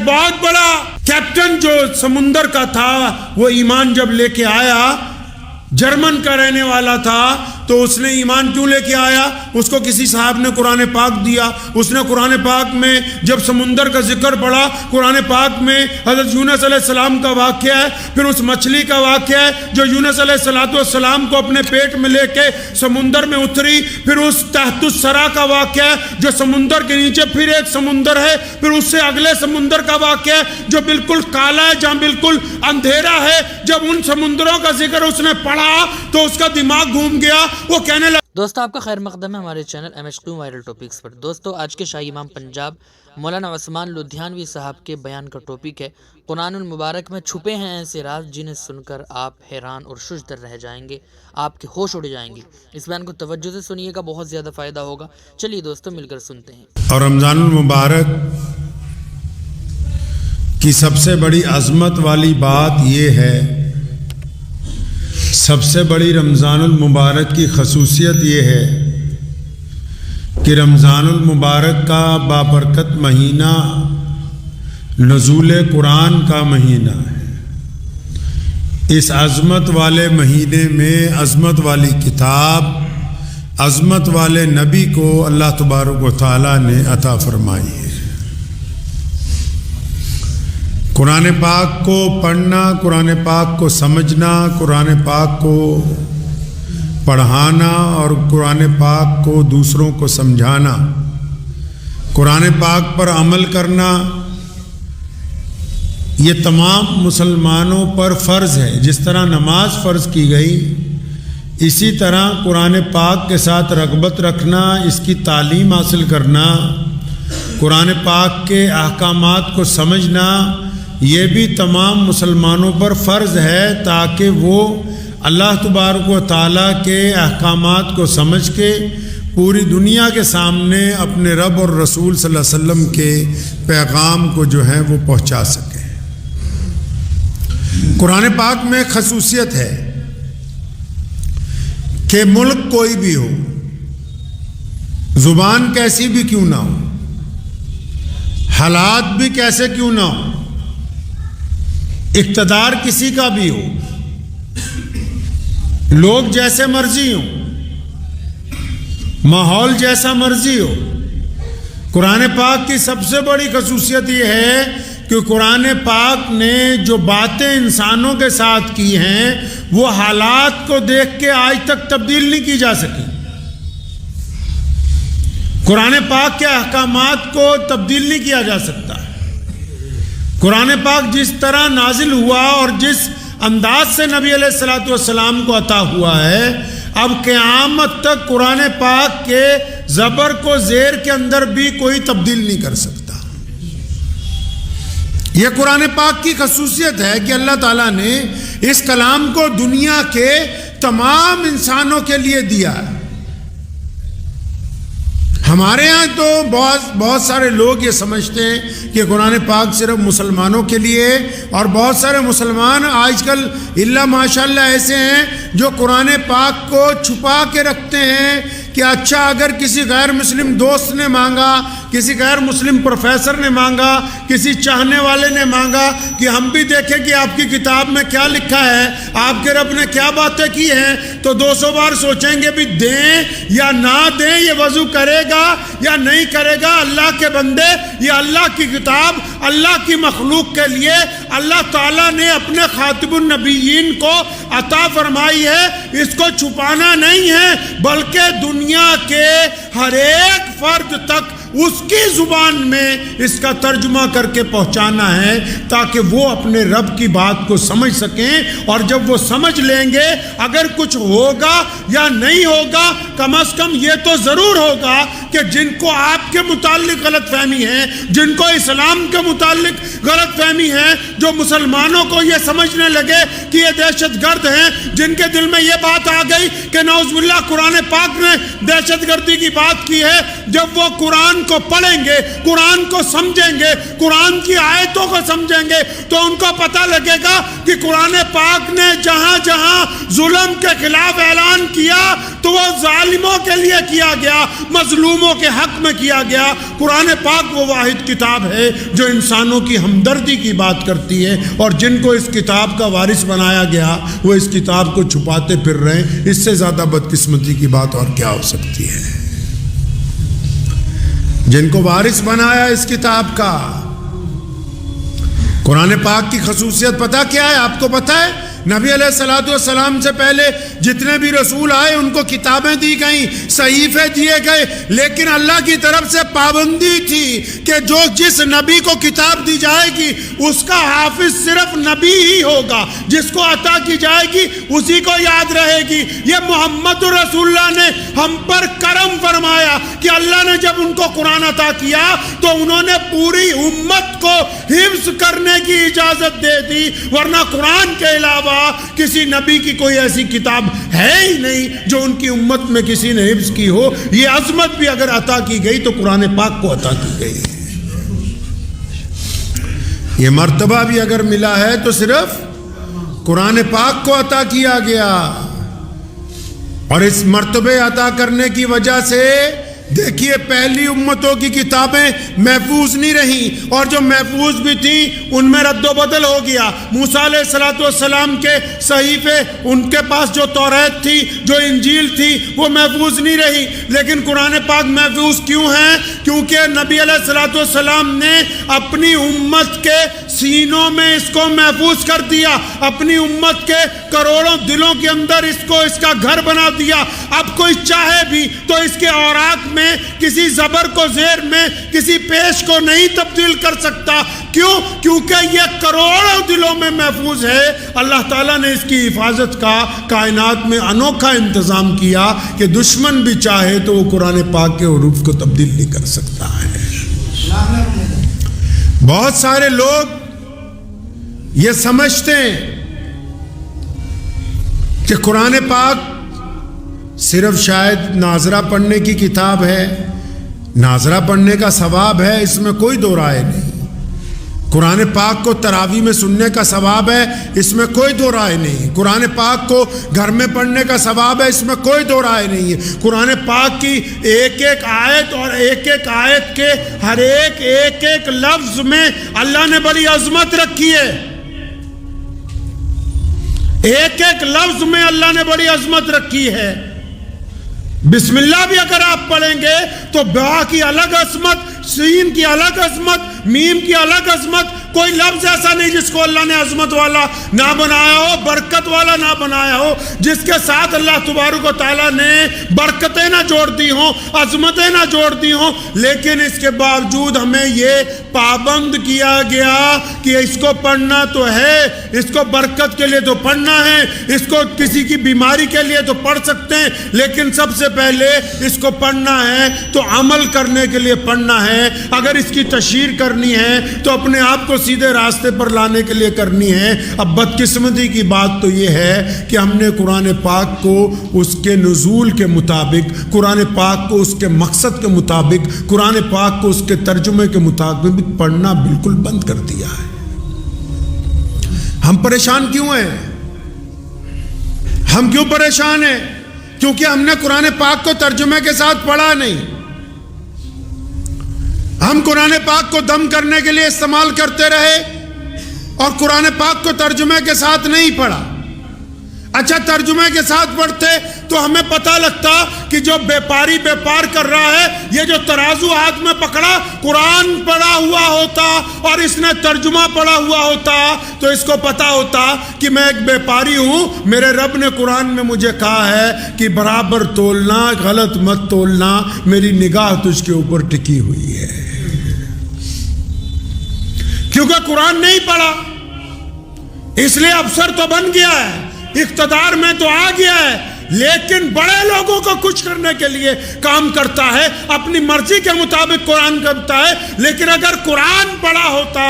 ایک بہت بڑا کیپٹن جو سمندر کا تھا، وہ ایمان جب لے کے آیا، جرمن کا رہنے والا تھا، تو اس نے ایمان کیوں لے کے آیا؟ اس کو کسی صاحب نے قرآن پاک دیا، اس نے قرآن پاک میں جب سمندر کا ذکر پڑھا، قرآن پاک میں حضرت یونس علیہ السلام کا واقعہ ہے، پھر اس مچھلی کا واقعہ ہے جو یونس علیہ السلام کو اپنے پیٹ میں لے کے سمندر میں اتری، پھر اس تحت الثری کا واقعہ ہے جو سمندر کے نیچے پھر ایک سمندر ہے، پھر اس سے اگلے سمندر کا واقعہ ہے جو بالکل کالا ہے، جہاں بالکل اندھیرا ہے۔ جب ان سمندروں کا ذکر اس نے پڑھا تو اس کا دماغ گھوم گیا، وہ کہنے لگا۔ دوستو آپ کا خیر مقدم ہے ہمارے چینل MH2 وائرل ٹاپکس پر۔ دوستو آج کے شاہی امام پنجاب مولانا عثمان لدھیانوی صاحب کے بیان کا ٹاپک ہے قرآن المبارک میں چھپے ہیں ایسے راز جنہیں سن کر آپ حیران اور ششدر رہ جائیں گے، آپ کے ہوش اڑ جائیں گے۔ اس بیان کو توجہ سے سنیے گا، بہت زیادہ فائدہ ہوگا۔ چلیے دوستو مل کر سنتے ہیں۔ اور رمضان المبارک کی سب سے بڑی عظمت والی بات یہ ہے، سب سے بڑی رمضان المبارک کی خصوصیت یہ ہے کہ رمضان المبارک کا بابرکت مہینہ نزول قرآن کا مہینہ ہے۔ اس عظمت والے مہینے میں عظمت والی کتاب، عظمت والے نبی کو اللہ تبارک و تعالیٰ نے عطا فرمائی ہے۔ قرآن پاک کو پڑھنا، قرآن پاک کو سمجھنا، قرآن پاک کو پڑھانا اور قرآن پاک کو دوسروں کو سمجھانا، قرآن پاک پر عمل کرنا، یہ تمام مسلمانوں پر فرض ہے۔ جس طرح نماز فرض کی گئی، اسی طرح قرآن پاک کے ساتھ رغبت رکھنا، اس کی تعلیم حاصل کرنا، قرآن پاک کے احکامات کو سمجھنا، یہ بھی تمام مسلمانوں پر فرض ہے تاکہ وہ اللہ تبارک و تعالیٰ کے احکامات کو سمجھ کے پوری دنیا کے سامنے اپنے رب اور رسول صلی اللہ علیہ وسلم کے پیغام کو جو ہے وہ پہنچا سکیں۔ قرآن پاک میں خصوصیت ہے کہ ملک کوئی بھی ہو، زبان کیسی بھی کیوں نہ ہو، حالات بھی کیسے کیوں نہ ہو، اقتدار کسی کا بھی ہو، لوگ جیسے مرضی ہوں، ماحول جیسا مرضی ہو، قرآن پاک کی سب سے بڑی خصوصیت یہ ہے کہ قرآن پاک نے جو باتیں انسانوں کے ساتھ کی ہیں وہ حالات کو دیکھ کے آج تک تبدیل نہیں کی جا سکی۔ قرآن پاک کے احکامات کو تبدیل نہیں کیا جا سکتا۔ قرآن پاک جس طرح نازل ہوا اور جس انداز سے نبی علیہ السلام کو عطا ہوا ہے، اب قیامت تک قرآن پاک کے زبر کو زیر کے اندر بھی کوئی تبدیل نہیں کر سکتا۔ یہ قرآن پاک کی خصوصیت ہے کہ اللہ تعالیٰ نے اس کلام کو دنیا کے تمام انسانوں کے لیے دیا ہے۔ ہمارے ہاں تو بہت سارے لوگ یہ سمجھتے ہیں کہ قرآن پاک صرف مسلمانوں کے لیے، اور بہت سارے مسلمان آج کل اللہ ماشاءاللہ ایسے ہیں جو قرآن پاک کو چھپا کے رکھتے ہیں کہ اچھا اگر کسی غیر مسلم دوست نے مانگا، کسی غیر مسلم پروفیسر نے مانگا، کسی چاہنے والے نے مانگا کہ ہم بھی دیکھیں کہ آپ کی کتاب میں کیا لکھا ہے، آپ کے رب نے کیا باتیں کی ہیں، تو 200 بار سوچیں گے بھی دیں یا نہ دیں، یہ وضو کرے گا یا نہیں کرے گا۔ اللہ کے بندے، یہ اللہ کی کتاب اللہ کی مخلوق کے لیے اللہ تعالیٰ نے اپنے خاتم النبیین کو عطا فرمائی ہے، اس کو چھپانا نہیں ہے بلکہ دنیا کے ہر ایک فرد تک اس کی زبان میں اس کا ترجمہ کر کے پہنچانا ہے تاکہ وہ اپنے رب کی بات کو سمجھ سکیں، اور جب وہ سمجھ لیں گے اگر کچھ ہوگا یا نہیں ہوگا، کم از کم یہ تو ضرور ہوگا کہ جن کو آپ کے متعلق غلط فہمی ہے، جن کو اسلام کے متعلق غلط فہمی ہے، جو مسلمانوں کو یہ سمجھنے لگے کہ یہ دہشت گرد ہیں، جن کے دل میں یہ بات آ گئی کہ نعوذ باللہ قرآن پاک نے دہشت گردی کی بات کی ہے، جب وہ قرآن کو پڑھیں گے، قرآن کو سمجھیں گے، قرآن کی آیتوں کو سمجھیں گے، تو ان کو پتہ لگے گا کہ قرآن پاک نے جہاں جہاں ظلم کے خلاف اعلان کیا، تو وہ ظالموں کے لیے کیا گیا، مظلوموں کے حق میں کیا گیا۔ قرآن پاک وہ واحد کتاب ہے جو انسانوں کی ہمدردی کی بات کرتی ہے، اور جن کو اس کتاب کا وارث بنایا گیا وہ اس کتاب کو چھپاتے پھر رہے ہیں۔ اس سے زیادہ بدقسمتی کی بات اور کیا ہو سکتی ہے؟ جن کو وارث بنایا اس کتاب کا۔ قرآن پاک کی خصوصیت پتہ کیا ہے؟ آپ کو پتہ ہے نبی علیہ الصلوۃ والسلام سے پہلے جتنے بھی رسول آئے ان کو کتابیں دی گئیں، صحیفے دیے گئے، لیکن اللہ کی طرف سے پابندی تھی کہ جو جس نبی کو کتاب دی جائے گی اس کا حافظ صرف نبی ہی ہوگا، جس کو عطا کی جائے گی اسی کو یاد رہے گی۔ یہ محمد رسول اللہ نے ہم پر کرم فرمایا کہ اللہ نے جب ان کو قرآن عطا کیا تو انہوں نے پوری امت کو حفظ کرنے کی اجازت دے دی، ورنہ قرآن کے علاوہ کسی نبی کی کوئی ایسی کتاب ہے ہی نہیں جو ان کی امت میں کسی نے حفظ کی ہو۔ یہ عظمت بھی اگر عطا کی گئی تو قرآن پاک کو عطا کی گئی ہے۔ یہ مرتبہ بھی اگر ملا ہے تو صرف قرآن پاک کو عطا کیا گیا، اور اس مرتبے عطا کرنے کی وجہ سے دیکھیے پہلی امتوں کی کتابیں محفوظ نہیں رہیں، اور جو محفوظ بھی تھیں ان میں رد و بدل ہو گیا۔ موسیٰ علیہ الصلوۃ والسلام کے صحیفے، ان کے پاس جو توریت تھی، جو انجیل تھی، وہ محفوظ نہیں رہی، لیکن قرآن پاک محفوظ کیوں ہیں؟ کیونکہ نبی علیہ الصلوۃ والسلام نے اپنی امت کے سینوں میں اس کو محفوظ کر دیا، اپنی امت کے کروڑوں دلوں کے اندر اس کو اس کا گھر بنا دیا۔ اب کوئی چاہے بھی تو اس کے اوراق میں کسی زبر کو زیر میں، کسی پیش کو نہیں تبدیل کر سکتا۔ کیوں؟ کیونکہ یہ کروڑوں دلوں میں محفوظ ہے۔ اللہ تعالیٰ نے اس کی حفاظت کا کائنات میں انوکھا انتظام کیا کہ دشمن بھی چاہے تو وہ قرآن پاک کے حروف کو تبدیل نہیں کر سکتا ہے۔ بہت سارے لوگ یہ سمجھتے ہیں کہ قرآن پاک صرف شاید ناظرہ پڑھنے کی کتاب ہے، ناظرہ پڑھنے کا ثواب ہے، اس میں کوئی دو رائے نہیں۔ قرآن پاک کو تراویح میں سننے کا ثواب ہے، اس میں کوئی دو رائے نہیں۔ قرآن پاک کو گھر میں پڑھنے کا ثواب ہے، اس میں کوئی دو رائے نہیں ہے۔ قرآن پاک کی ایک ایک آیت اور ایک ایک آیت کے ہر ایک لفظ میں اللہ نے بڑی عظمت رکھی ہے۔ ایک ایک لفظ میں اللہ نے بڑی عظمت رکھی ہے۔ بسم اللہ بھی اگر آپ پڑھیں گے تو با کی الگ عظمت، سین کی الگ عظمت، میم کی الگ عظمت۔ کوئی لفظ ایسا نہیں جس کو اللہ نے عظمت والا نہ بنایا ہو، برکت والا نہ بنایا ہو، جس کے ساتھ اللہ تبارک و تعالیٰ نے برکتیں نہ جوڑ دی ہوں، عظمتیں نہ جوڑ دی ہوں۔ لیکن اس کے باوجود ہمیں یہ پابند کیا گیا کہ اس کو پڑھنا تو ہے، اس کو برکت کے لیے تو پڑھنا ہے، اس کو کسی کی بیماری کے لیے تو پڑھ سکتے ہیں، لیکن سب سے پہلے اس کو پڑھنا ہے تو عمل کرنے کے لیے پڑھنا ہے۔ اگر اس کی تشہیر کرنی ہے تو اپنے آپ کو سیدھے راستے پر لانے کے لیے کرنی ہے۔ اب بدقسمتی کی بات تو یہ ہے کہ ہم نے قرآن پاک کو اس کے نزول کے مطابق، قرآن پاک کو اس کے مقصد کے مطابق، قرآن پاک کو اس کے ترجمے کے مطابق پڑھنا بالکل بند کر دیا ہے۔ ہم پریشان کیوں ہیں؟ ہم کیوں پریشان ہیں؟ کیونکہ ہم نے قرآن پاک کو ترجمے کے ساتھ پڑھا نہیں۔ ہم قرآن پاک کو دم کرنے کے لیے استعمال کرتے رہے اور قرآن پاک کو ترجمے کے ساتھ نہیں پڑھا۔ اچھا ترجمے کے ساتھ پڑھتے تو ہمیں پتہ لگتا کہ جو بیپاری بیپار کر رہا ہے، یہ جو ترازو ہاتھ میں پکڑا قرآن پڑھا ہوا ہوتا اور اس نے ترجمہ پڑھا ہوا ہوتا تو اس کو پتہ ہوتا کہ میں ایک بیپاری ہوں، میرے رب نے قرآن میں مجھے کہا ہے کہ برابر تولنا، غلط مت تولنا، میری نگاہ تجھ کے اوپر ٹکی ہوئی ہے۔ کیونکہ قرآن نہیں پڑھا، اس لیے افسر تو بن گیا ہے، اقتدار میں تو آ گیا ہے، لیکن بڑے لوگوں کو کچھ کرنے کے لیے کام کرتا ہے، اپنی مرضی کے مطابق قرآن کرتا ہے۔ لیکن اگر قرآن پڑھا ہوتا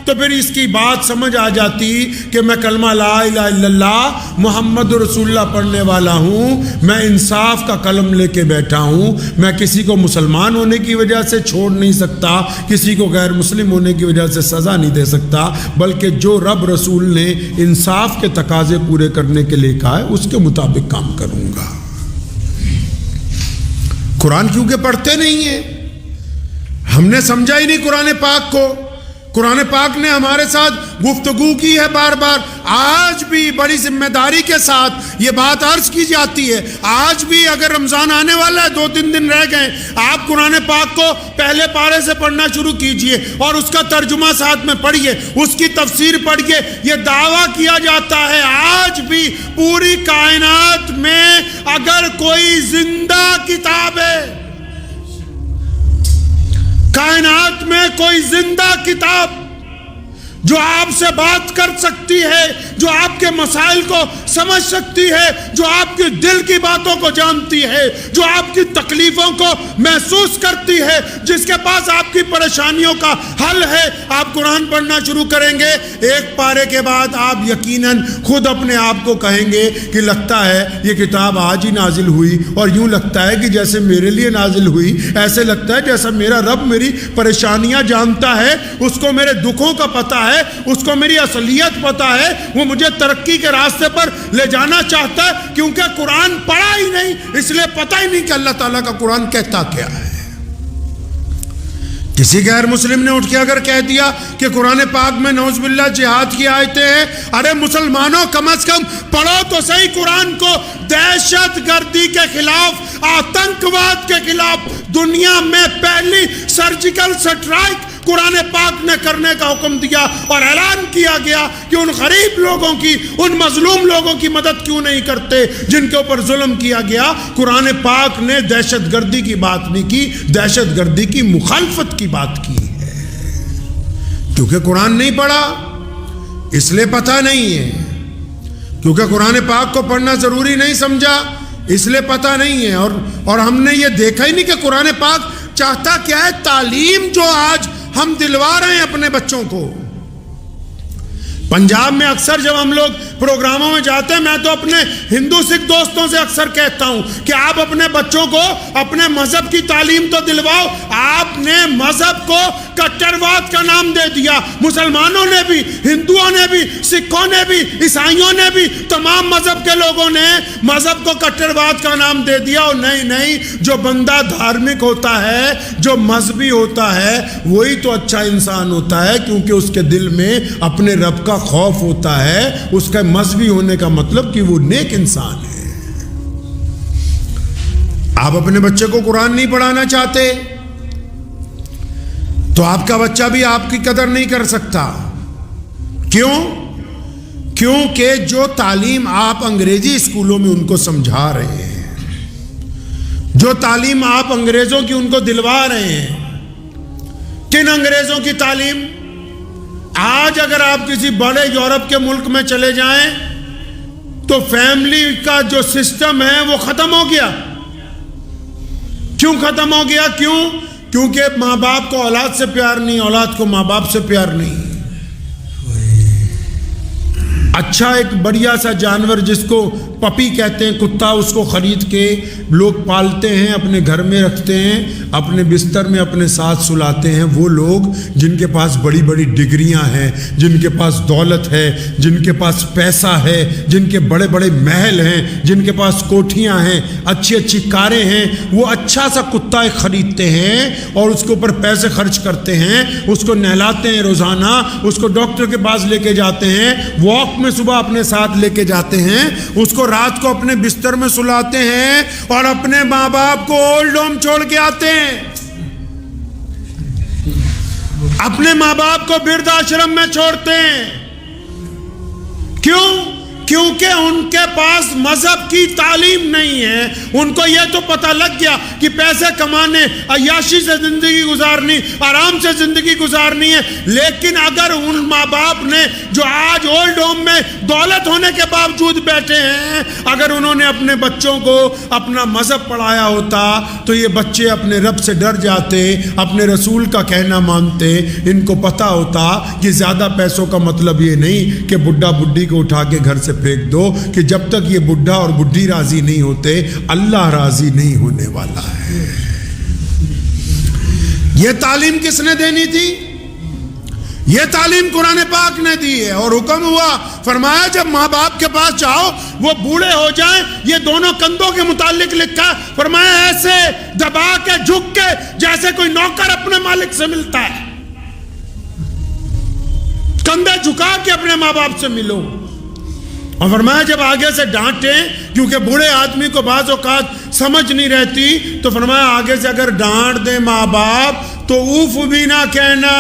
تو پھر اس کی بات سمجھ آ جاتی کہ میں کلمہ لا الہ الا اللہ محمد رسول اللہ پڑھنے والا ہوں، میں انصاف کا قلم لے کے بیٹھا ہوں، میں کسی کو مسلمان ہونے کی وجہ سے چھوڑ نہیں سکتا، کسی کو غیر مسلم ہونے کی وجہ سے سزا نہیں دے سکتا، بلکہ جو رب رسول نے انصاف کے تقاضے پورے کرنے کے لیے کہا ہے اس کے مطابق کام کروں گا۔ قرآن کیونکہ پڑھتے نہیں ہیں. ہم نے سمجھا ہی نہیں قرآن پاک کو. قرآن پاک نے ہمارے ساتھ گفتگو کی ہے بار بار. آج بھی بڑی ذمہ داری کے ساتھ یہ بات عرض کی جاتی ہے. آج بھی اگر رمضان آنے والا ہے, 2-3 دن رہ گئے, آپ قرآن پاک کو پہلے پارے سے پڑھنا شروع کیجئے اور اس کا ترجمہ ساتھ میں پڑھیے, اس کی تفسیر پڑھیے. یہ دعویٰ کیا جاتا ہے آج بھی پوری کائنات میں اگر کوئی زندہ کتاب ہے, کائنات میں کوئی زندہ کتاب جو آپ سے بات کر سکتی ہے, جو آپ کے مسائل کو سمجھ سکتی ہے, جو آپ کے دل کی باتوں کو جانتی ہے, جو آپ کی تکلیفوں کو محسوس کرتی ہے, جس کے پاس آپ کی پریشانیوں کا حل ہے, آپ قرآن پڑھنا شروع کریں گے, ایک پارے کے بعد آپ یقیناً خود اپنے آپ کو کہیں گے کہ لگتا ہے یہ کتاب آج ہی نازل ہوئی, اور یوں لگتا ہے کہ جیسے میرے لیے نازل ہوئی, ایسے لگتا ہے جیسا میرا رب میری پریشانیاں جانتا ہے, اس کو میرے دکھوں کا پتہ ہے, اس کو میری اصلیت پتہ ہے, وہ مجھے ترقی کے راستے پر لے جانا چاہتا ہے. کیونکہ قرآن پڑھا ہی نہیں, اس لیے پتہ ہی نہیں کہ اللہ تعالیٰ کا قرآن کہتا کیا ہے. کسی غیر مسلم نے اٹھ کے اگر کہہ دیا کہ قرآن پاک میں نعوذ باللہ جہاد کی آیتیں ہیں, ارے مسلمانوں کم از کم پڑھو تو صحیح قرآن کو. دہشت گردی کے خلاف, آتنکواد کے خلاف دنیا میں پہلی سرجیکل سٹرائک قرآن پاک نے کرنے کا حکم دیا, اور اعلان کیا گیا کہ ان غریب لوگوں کی, ان مظلوم لوگوں کی مدد کیوں نہیں کرتے جن کے اوپر ظلم کیا گیا. قرآن پاک نے دہشت گردی کی بات نہیں کی, دہشت گردی کی مخالفت کی بات کی ہے. کیونکہ قرآن نہیں پڑھا اس لیے پتہ نہیں ہے, کیونکہ قرآن پاک کو پڑھنا ضروری نہیں سمجھا اس لیے پتہ نہیں ہے. اور ہم نے یہ دیکھا ہی نہیں کہ قرآن پاک چاہتا کیا ہے. تعلیم جو آج ہم دلوا رہے ہیں اپنے بچوں کو, پنجاب میں اکثر جب ہم لوگ پروگراموں میں جاتے ہیں, میں تو اپنے ہندو سکھ دوستوں سے اکثر کہتا ہوں کہ آپ اپنے بچوں کو اپنے مذہب کی تعلیم تو دلواؤ. آپ نے مذہب کو کٹرواد کا نام دے دیا. مسلمانوں نے بھی, ہندوؤں نے بھی, سکھوں نے بھی, عیسائیوں نے بھی, تمام مذہب کے لوگوں نے مذہب کو کٹرواد کا نام دے دیا. اور نہیں, جو بندہ دھارمک ہوتا ہے, جو مذہبی ہوتا ہے, وہی تو اچھا انسان ہوتا ہے, کیونکہ اس کے دل میں اپنے رب کا خوف ہوتا ہے. اس کا مذہبی ہونے کا مطلب کہ وہ نیک انسان ہے. آپ اپنے بچے کو قرآن نہیں پڑھانا چاہتے تو آپ کا بچہ بھی آپ کی قدر نہیں کر سکتا. کیوں؟ کیونکہ جو تعلیم آپ انگریزی اسکولوں میں ان کو سمجھا رہے ہیں, جو تعلیم آپ انگریزوں کی ان کو دلوا رہے ہیں, کن انگریزوں کی تعلیم؟ آج اگر آپ کسی بڑے یورپ کے ملک میں چلے جائیں تو فیملی کا جو سسٹم ہے وہ ختم ہو گیا. کیوں ختم ہو گیا؟ کیونکہ ماں باپ کو اولاد سے پیار نہیں, اولاد کو ماں باپ سے پیار نہیں. اچھا ایک بڑھیا سا جانور جس کو پپی کہتے ہیں, کتا, اس کو خرید کے لوگ پالتے ہیں, اپنے گھر میں رکھتے ہیں, اپنے بستر میں اپنے ساتھ سلاتے ہیں. وہ لوگ جن کے پاس بڑی بڑی ڈگریاں ہیں, جن کے پاس دولت ہے, جن کے پاس پیسہ ہے, جن کے بڑے بڑے محل ہیں, جن کے پاس کوٹھیاں ہیں, اچھی اچھی کاریں ہیں, وہ اچھا سا کتا خریدتے ہیں اور اس کے اوپر پیسے خرچ کرتے ہیں, اس کو نہلاتے ہیں روزانہ, اس کو ڈاکٹر کے پاس لے کے جاتے ہیں, واک میں صبح اپنے ساتھ لے کے جاتے ہیں, اس کو رات کو اپنے بستر میں سلاتے ہیں, اور اپنے ماں باپ کو اولڈ ہوم چھوڑ کے آتے ہیں. اپنے ماں باپ کو برد آشرم میں چھوڑتے ہیں. کیوں؟ کیونکہ ان کے پاس مذہب کی تعلیم نہیں ہے. ان کو یہ تو پتہ لگ گیا کہ پیسے کمانے, عیاشی سے زندگی گزارنی, آرام سے زندگی گزارنی ہے. لیکن اگر ان ماں باپ نے جو آج اولڈ ہوم میں دولت ہونے کے باوجود بیٹھے ہیں, اگر انہوں نے اپنے بچوں کو اپنا مذہب پڑھایا ہوتا تو یہ بچے اپنے رب سے ڈر جاتے, اپنے رسول کا کہنا مانتے. ان کو پتہ ہوتا کہ زیادہ پیسوں کا مطلب یہ نہیں کہ بڈھا بڈھی کو اٹھا کے گھر سے پھینک دو, کہ جب تک یہ بڈھا اور بڈھی راضی نہیں ہوتے اللہ راضی نہیں ہونے والا ہے. یہ تعلیم کس نے دینی تھی؟ یہ تعلیم قرآن پاک نے دی ہے، اور حکم ہوا، فرمایا جب ماں باپ کے پاس جاؤ وہ بوڑھے ہو جائیں، یہ دونوں کندھوں کے متعلق لکھا، فرمایا ایسے دبا کے جھک کے جیسے کوئی نوکر اپنے مالک سے ملتا ہے، کندھے جھکا کے اپنے ماں باپ سے ملو۔ اور فرمایا جب آگے سے ڈانٹیں، کیونکہ بوڑھے آدمی کو بعض اوقات سمجھ نہیں رہتی، تو فرمایا آگے سے اگر ڈانٹ دیں ماں باپ تو اوف بھی نہ کہنا،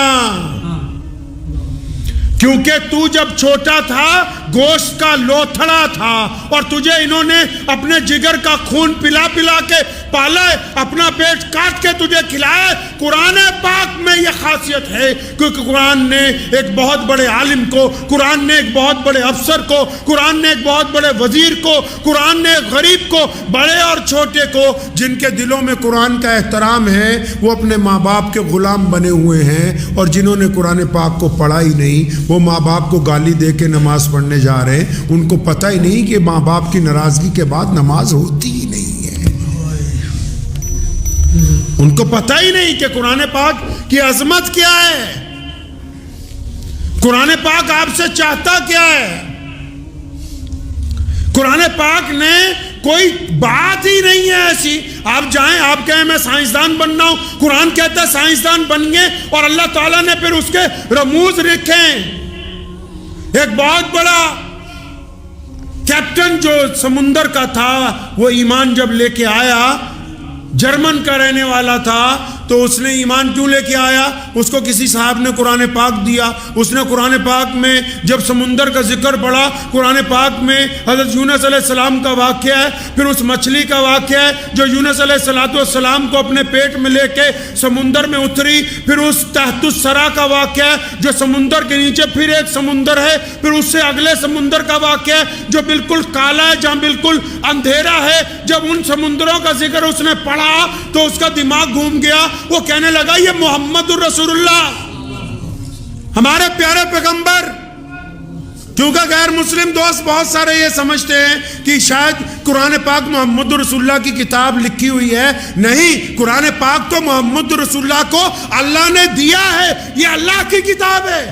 کیونکہ تو جب چھوٹا تھا گوشت کا لوتھڑا تھا، اور تجھے انہوں نے اپنے جگر کا خون پلا پلا کے پالا ہے، اپنا پیٹ کاٹ کے تجھے کھلایا ہے۔ قرآن پاک میں یہ خاصیت ہے، کیونکہ قرآن نے ایک بہت بڑے عالم کو، قرآن نے ایک بہت بڑے افسر کو، قرآن نے ایک بہت بڑے وزیر کو، قرآن نے ایک غریب کو، بڑے اور چھوٹے کو، جن کے دلوں میں قرآن کا احترام ہے، وہ اپنے ماں باپ کے غلام بنے ہوئے ہیں، اور جنہوں نے قرآن پاک کو پڑھا ہی نہیں، وہ ماں باپ کو گالی دے کے نماز پڑھنے جا رہے ہیں، ان کو پتہ ہی نہیں کہ ماں باپ کی ناراضگی کے بعد نماز ہوتی ہی نہیں ہے، ان کو پتہ ہی نہیں کہ قرآن پاک کی عظمت کیا ہے، قرآن پاک آپ سے چاہتا کیا ہے۔ قرآن پاک نے کوئی بات ہی نہیں ہے ایسی، آپ جائیں آپ کہیں میں سائنسدان بننا ہوں، قرآن کہتا ہے سائنسدان بن گئے، اور اللہ تعالیٰ نے پھر اس کے رموز رکھے۔ ایک بہت بڑا کیپٹن جو سمندر کا تھا، وہ ایمان جب لے کے آیا، جرمن کا رہنے والا تھا، تو اس نے ایمان کیوں لے کے آیا؟ اس کو کسی صاحب نے قرآن پاک دیا، اس نے قرآن پاک میں جب سمندر کا ذکر پڑھا، قرآن پاک میں حضرت یونس علیہ السلام کا واقعہ ہے، پھر اس مچھلی کا واقعہ ہے جو یونس علیہ السلام کو اپنے پیٹ میں لے کے سمندر میں اتری، پھر اس تحت الثری کا واقعہ ہے جو سمندر کے نیچے پھر ایک سمندر ہے، پھر اس سے اگلے سمندر کا واقعہ ہے جو بالکل کالا ہے، جہاں بالکل اندھیرا ہے۔ جب ان سمندروں کا ذکر اس نے پڑھا تو اس کا دماغ گھوم گیا، وہ کہنے لگا یہ محمد الرسول اللہ، ہمارے پیارے پیغمبر۔ کیونکہ غیر مسلم دوست بہت سارے یہ سمجھتے ہیں کہ شاید قرآن پاک محمد رسول اللہ کی کتاب لکھی ہوئی ہے، نہیں، قرآن پاک تو محمد رسول اللہ کو اللہ نے دیا ہے، یہ اللہ کی کتاب ہے۔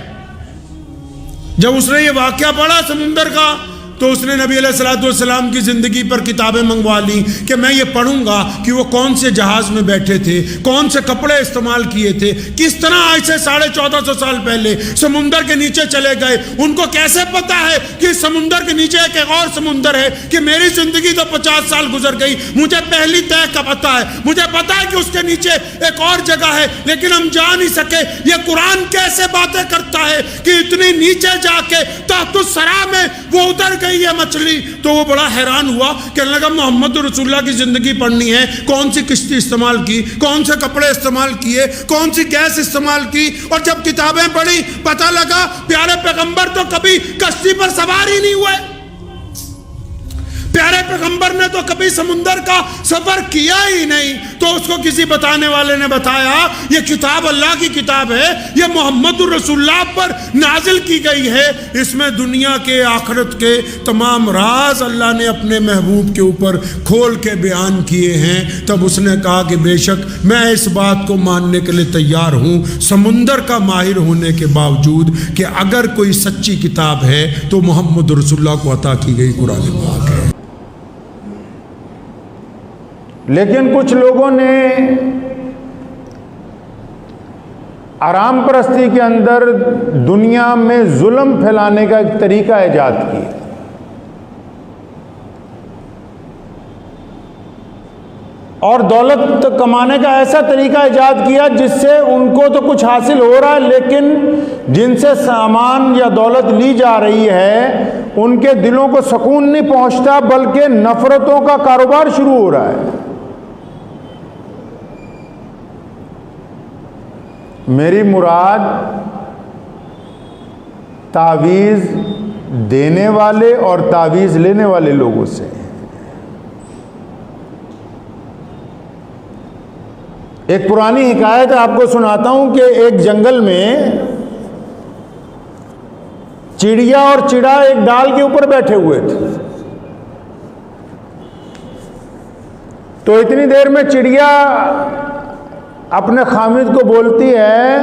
جب اس نے یہ واقعہ پڑھا سمندر کا، تو اس نے نبی علیہ السلام کی زندگی پر کتابیں منگوا لی کہ میں یہ پڑھوں گا کہ وہ کون سے جہاز میں بیٹھے تھے، کون سے کپڑے استعمال کیے تھے، کس طرح آج سے 1450 سال پہلے سمندر کے نیچے چلے گئے، ان کو کیسے پتا ہے کہ سمندر کے نیچے ایک اور سمندر ہے، کہ میری زندگی تو 50 سال گزر گئی، مجھے پہلی طے کا پتا ہے، مجھے پتا ہے کہ اس کے نیچے ایک اور جگہ ہے، لیکن ہم جا نہیں سکے۔ یہ قرآن کیسے باتیں کرتا ہے کہ اتنی نیچے جا کے تحت الثری میں وہ اتر گئی یہ مچھلی؟ تو وہ بڑا حیران ہوا، کہنے لگا محمد رسول اللہ کی زندگی پڑھنی ہے، کون سی کشتی استعمال کی، کون سے کپڑے استعمال کیے، کون سی گیس استعمال کی، اور جب کتابیں پڑھی پتہ لگا پیارے پیغمبر تو کبھی کشتی پر سوار ہی نہیں ہوئے، پیارے پیغمبر نے تو کبھی سمندر کا سفر کیا ہی نہیں۔ تو اس کو کسی بتانے والے نے بتایا یہ کتاب اللہ کی کتاب ہے، یہ محمد الرسول اللہ پر نازل کی گئی ہے، اس میں دنیا کے آخرت کے تمام راز اللہ نے اپنے محبوب کے اوپر کھول کے بیان کیے ہیں۔ تب اس نے کہا کہ بے شک میں اس بات کو ماننے کے لیے تیار ہوں سمندر کا ماہر ہونے کے باوجود کہ اگر کوئی سچی کتاب ہے تو محمد رسول اللہ کو عطا کی گئی قرآن پاک ہے۔ لیکن کچھ لوگوں نے آرام پرستی کے اندر دنیا میں ظلم پھیلانے کا ایک طریقہ ایجاد کیا، اور دولت کمانے کا ایسا طریقہ ایجاد کیا جس سے ان کو تو کچھ حاصل ہو رہا ہے، لیکن جن سے سامان یا دولت لی جا رہی ہے ان کے دلوں کو سکون نہیں پہنچتا، بلکہ نفرتوں کا کاروبار شروع ہو رہا ہے۔ میری مراد تعویذ دینے والے اور تعویذ لینے والے لوگوں سے۔ ایک پرانی حکایت آپ کو سناتا ہوں کہ ایک جنگل میں چڑیا اور چڑا ایک ڈال کے اوپر بیٹھے ہوئے تھے، تو اتنی دیر میں چڑیا اپنے خامد کو بولتی ہے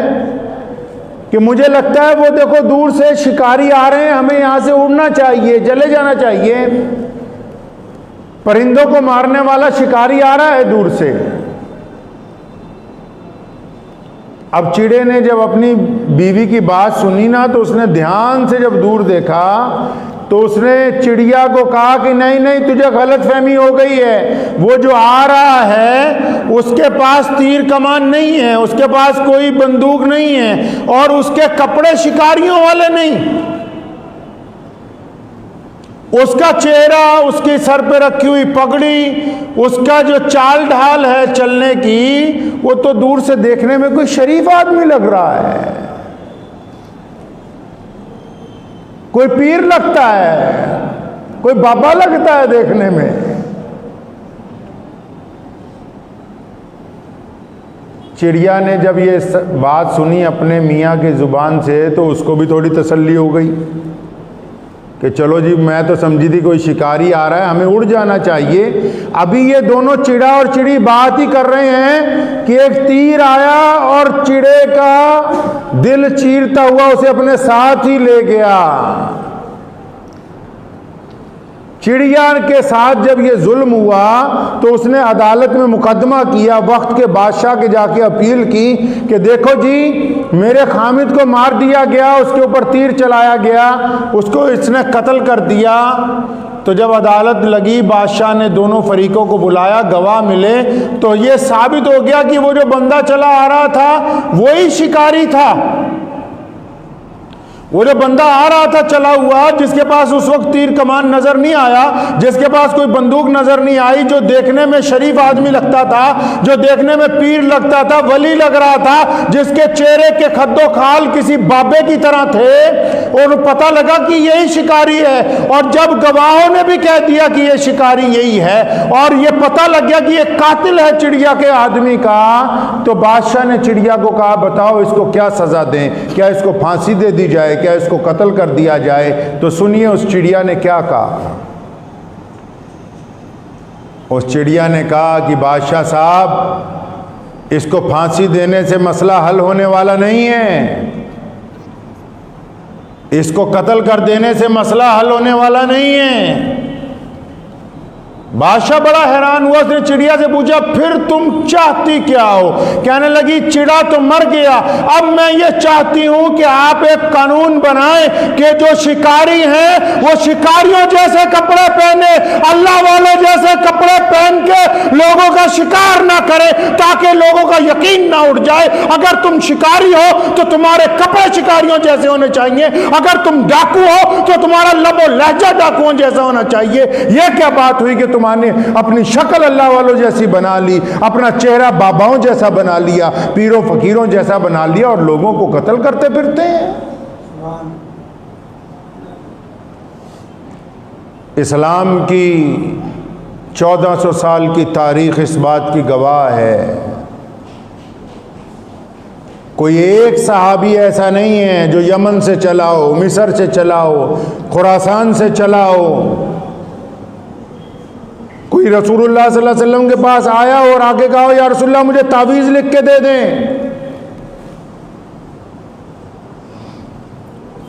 کہ مجھے لگتا ہے وہ دیکھو دور سے شکاری آ رہے ہیں، ہمیں یہاں سے اڑنا چاہیے، چلے جانا چاہیے، پرندوں کو مارنے والا شکاری آ رہا ہے دور سے۔ اب چڑے نے جب اپنی بیوی کی بات سنی نا تو اس نے دھیان سے جب دور دیکھا تو اس نے چڑیا کو کہا کہ نہیں نہیں، تجھے غلط فہمی ہو گئی ہے، وہ جو آ رہا ہے اس کے پاس تیر کمان نہیں ہے، اس کے پاس کوئی بندوق نہیں ہے، اور اس کے کپڑے شکاریوں والے نہیں، اس کا چہرہ، اس کی سر پہ رکھی ہوئی پگڑی، اس کا جو چال ڈھال ہے چلنے کی، وہ تو دور سے دیکھنے میں کوئی شریف آدمی لگ رہا ہے، کوئی پیر لگتا ہے، کوئی بابا لگتا ہے دیکھنے میں۔ چڑیا نے جب یہ بات سنی اپنے میاں کی زبان سے تو اس کو بھی تھوڑی تسلی ہو گئی کہ چلو جی، میں تو سمجھی تھی کوئی شکاری آ رہا ہے، ہمیں اڑ جانا چاہیے۔ ابھی یہ دونوں چڑا اور چڑی بات ہی کر رہے ہیں کہ ایک تیر آیا اور چڑے کا دل چیرتا ہوا اسے اپنے ساتھ ہی لے گیا۔ چڑیا کے ساتھ جب یہ ظلم ہوا تو اس نے عدالت میں مقدمہ کیا، وقت کے بادشاہ کے جا کے اپیل کی کہ دیکھو جی، میرے خامد کو مار دیا گیا، اس کے اوپر تیر چلایا گیا، اس کو اس نے قتل کر دیا۔ تو جب عدالت لگی، بادشاہ نے دونوں فریقوں کو بلایا، گواہ ملے، تو یہ ثابت ہو گیا کہ وہ جو بندہ چلا آ رہا تھا وہی شکاری تھا، وہ جو بندہ آ رہا تھا چلا ہوا، جس کے پاس اس وقت تیر کمان نظر نہیں آیا، جس کے پاس کوئی بندوق نظر نہیں آئی، جو دیکھنے میں شریف آدمی لگتا تھا، جو دیکھنے میں پیر لگتا تھا، ولی لگ رہا تھا، جس کے چہرے کے خد و خال کسی بابے کی طرح تھے، اور پتہ لگا کہ یہی شکاری ہے۔ اور جب گواہوں نے بھی کہہ دیا کہ یہ شکاری یہی ہے، اور یہ پتہ لگ گیا کہ یہ قاتل ہے چڑیا کے آدمی کا، تو بادشاہ نے چڑیا کو کہا بتاؤ اس کو کیا سزا دیں، کیا اس کو پھانسی دے دی جائے، کیا اس کو قتل کر دیا جائے؟ تو سنیے اس چڑیا نے کیا کہا۔ اس چڑیا نے کہا کہ بادشاہ صاحب، اس کو پھانسی دینے سے مسئلہ حل ہونے والا نہیں ہے، اس کو قتل کر دینے سے مسئلہ حل ہونے والا نہیں ہے۔ بادشاہ بڑا حیران ہوا، اس نے چڑیا سے پوچھا پھر تم چاہتی کیا ہو؟ کہنے لگی چڑا تو مر گیا، اب میں یہ چاہتی ہوں کہ آپ ایک قانون بنائیں کہ جو شکاری ہیں وہ شکاریوں جیسے کپڑے پہنے، اللہ والے جیسے کپڑے پہن کے لوگوں کا شکار نہ کرے، تاکہ لوگوں کا یقین نہ اٹھ جائے۔ اگر تم شکاری ہو تو تمہارے کپڑے شکاریوں جیسے ہونے چاہیے، اگر تم ڈاکو ہو تو تمہارا لب و لہجہ ڈاکوؤں جیسا ہونا چاہیے۔ یہ کیا بات ہوئی کہ تم نے اپنی شکل اللہ والوں جیسی بنا لی، اپنا چہرہ باباؤں جیسا بنا لیا، پیروں فقیروں جیسا بنا لیا، اور لوگوں کو قتل کرتے پھرتے ہیں۔ اسلام کی 1400 سال کی تاریخ اس بات کی گواہ ہے، کوئی ایک صحابی ایسا نہیں ہے جو یمن سے چلا ہو، مصر سے چلا ہو، خراسان سے چلا ہو، کوئی رسول اللہ صلی اللہ علیہ وسلم کے پاس آیا اور آگے کہا یا رسول اللہ مجھے تعویذ لکھ کے دے دیں۔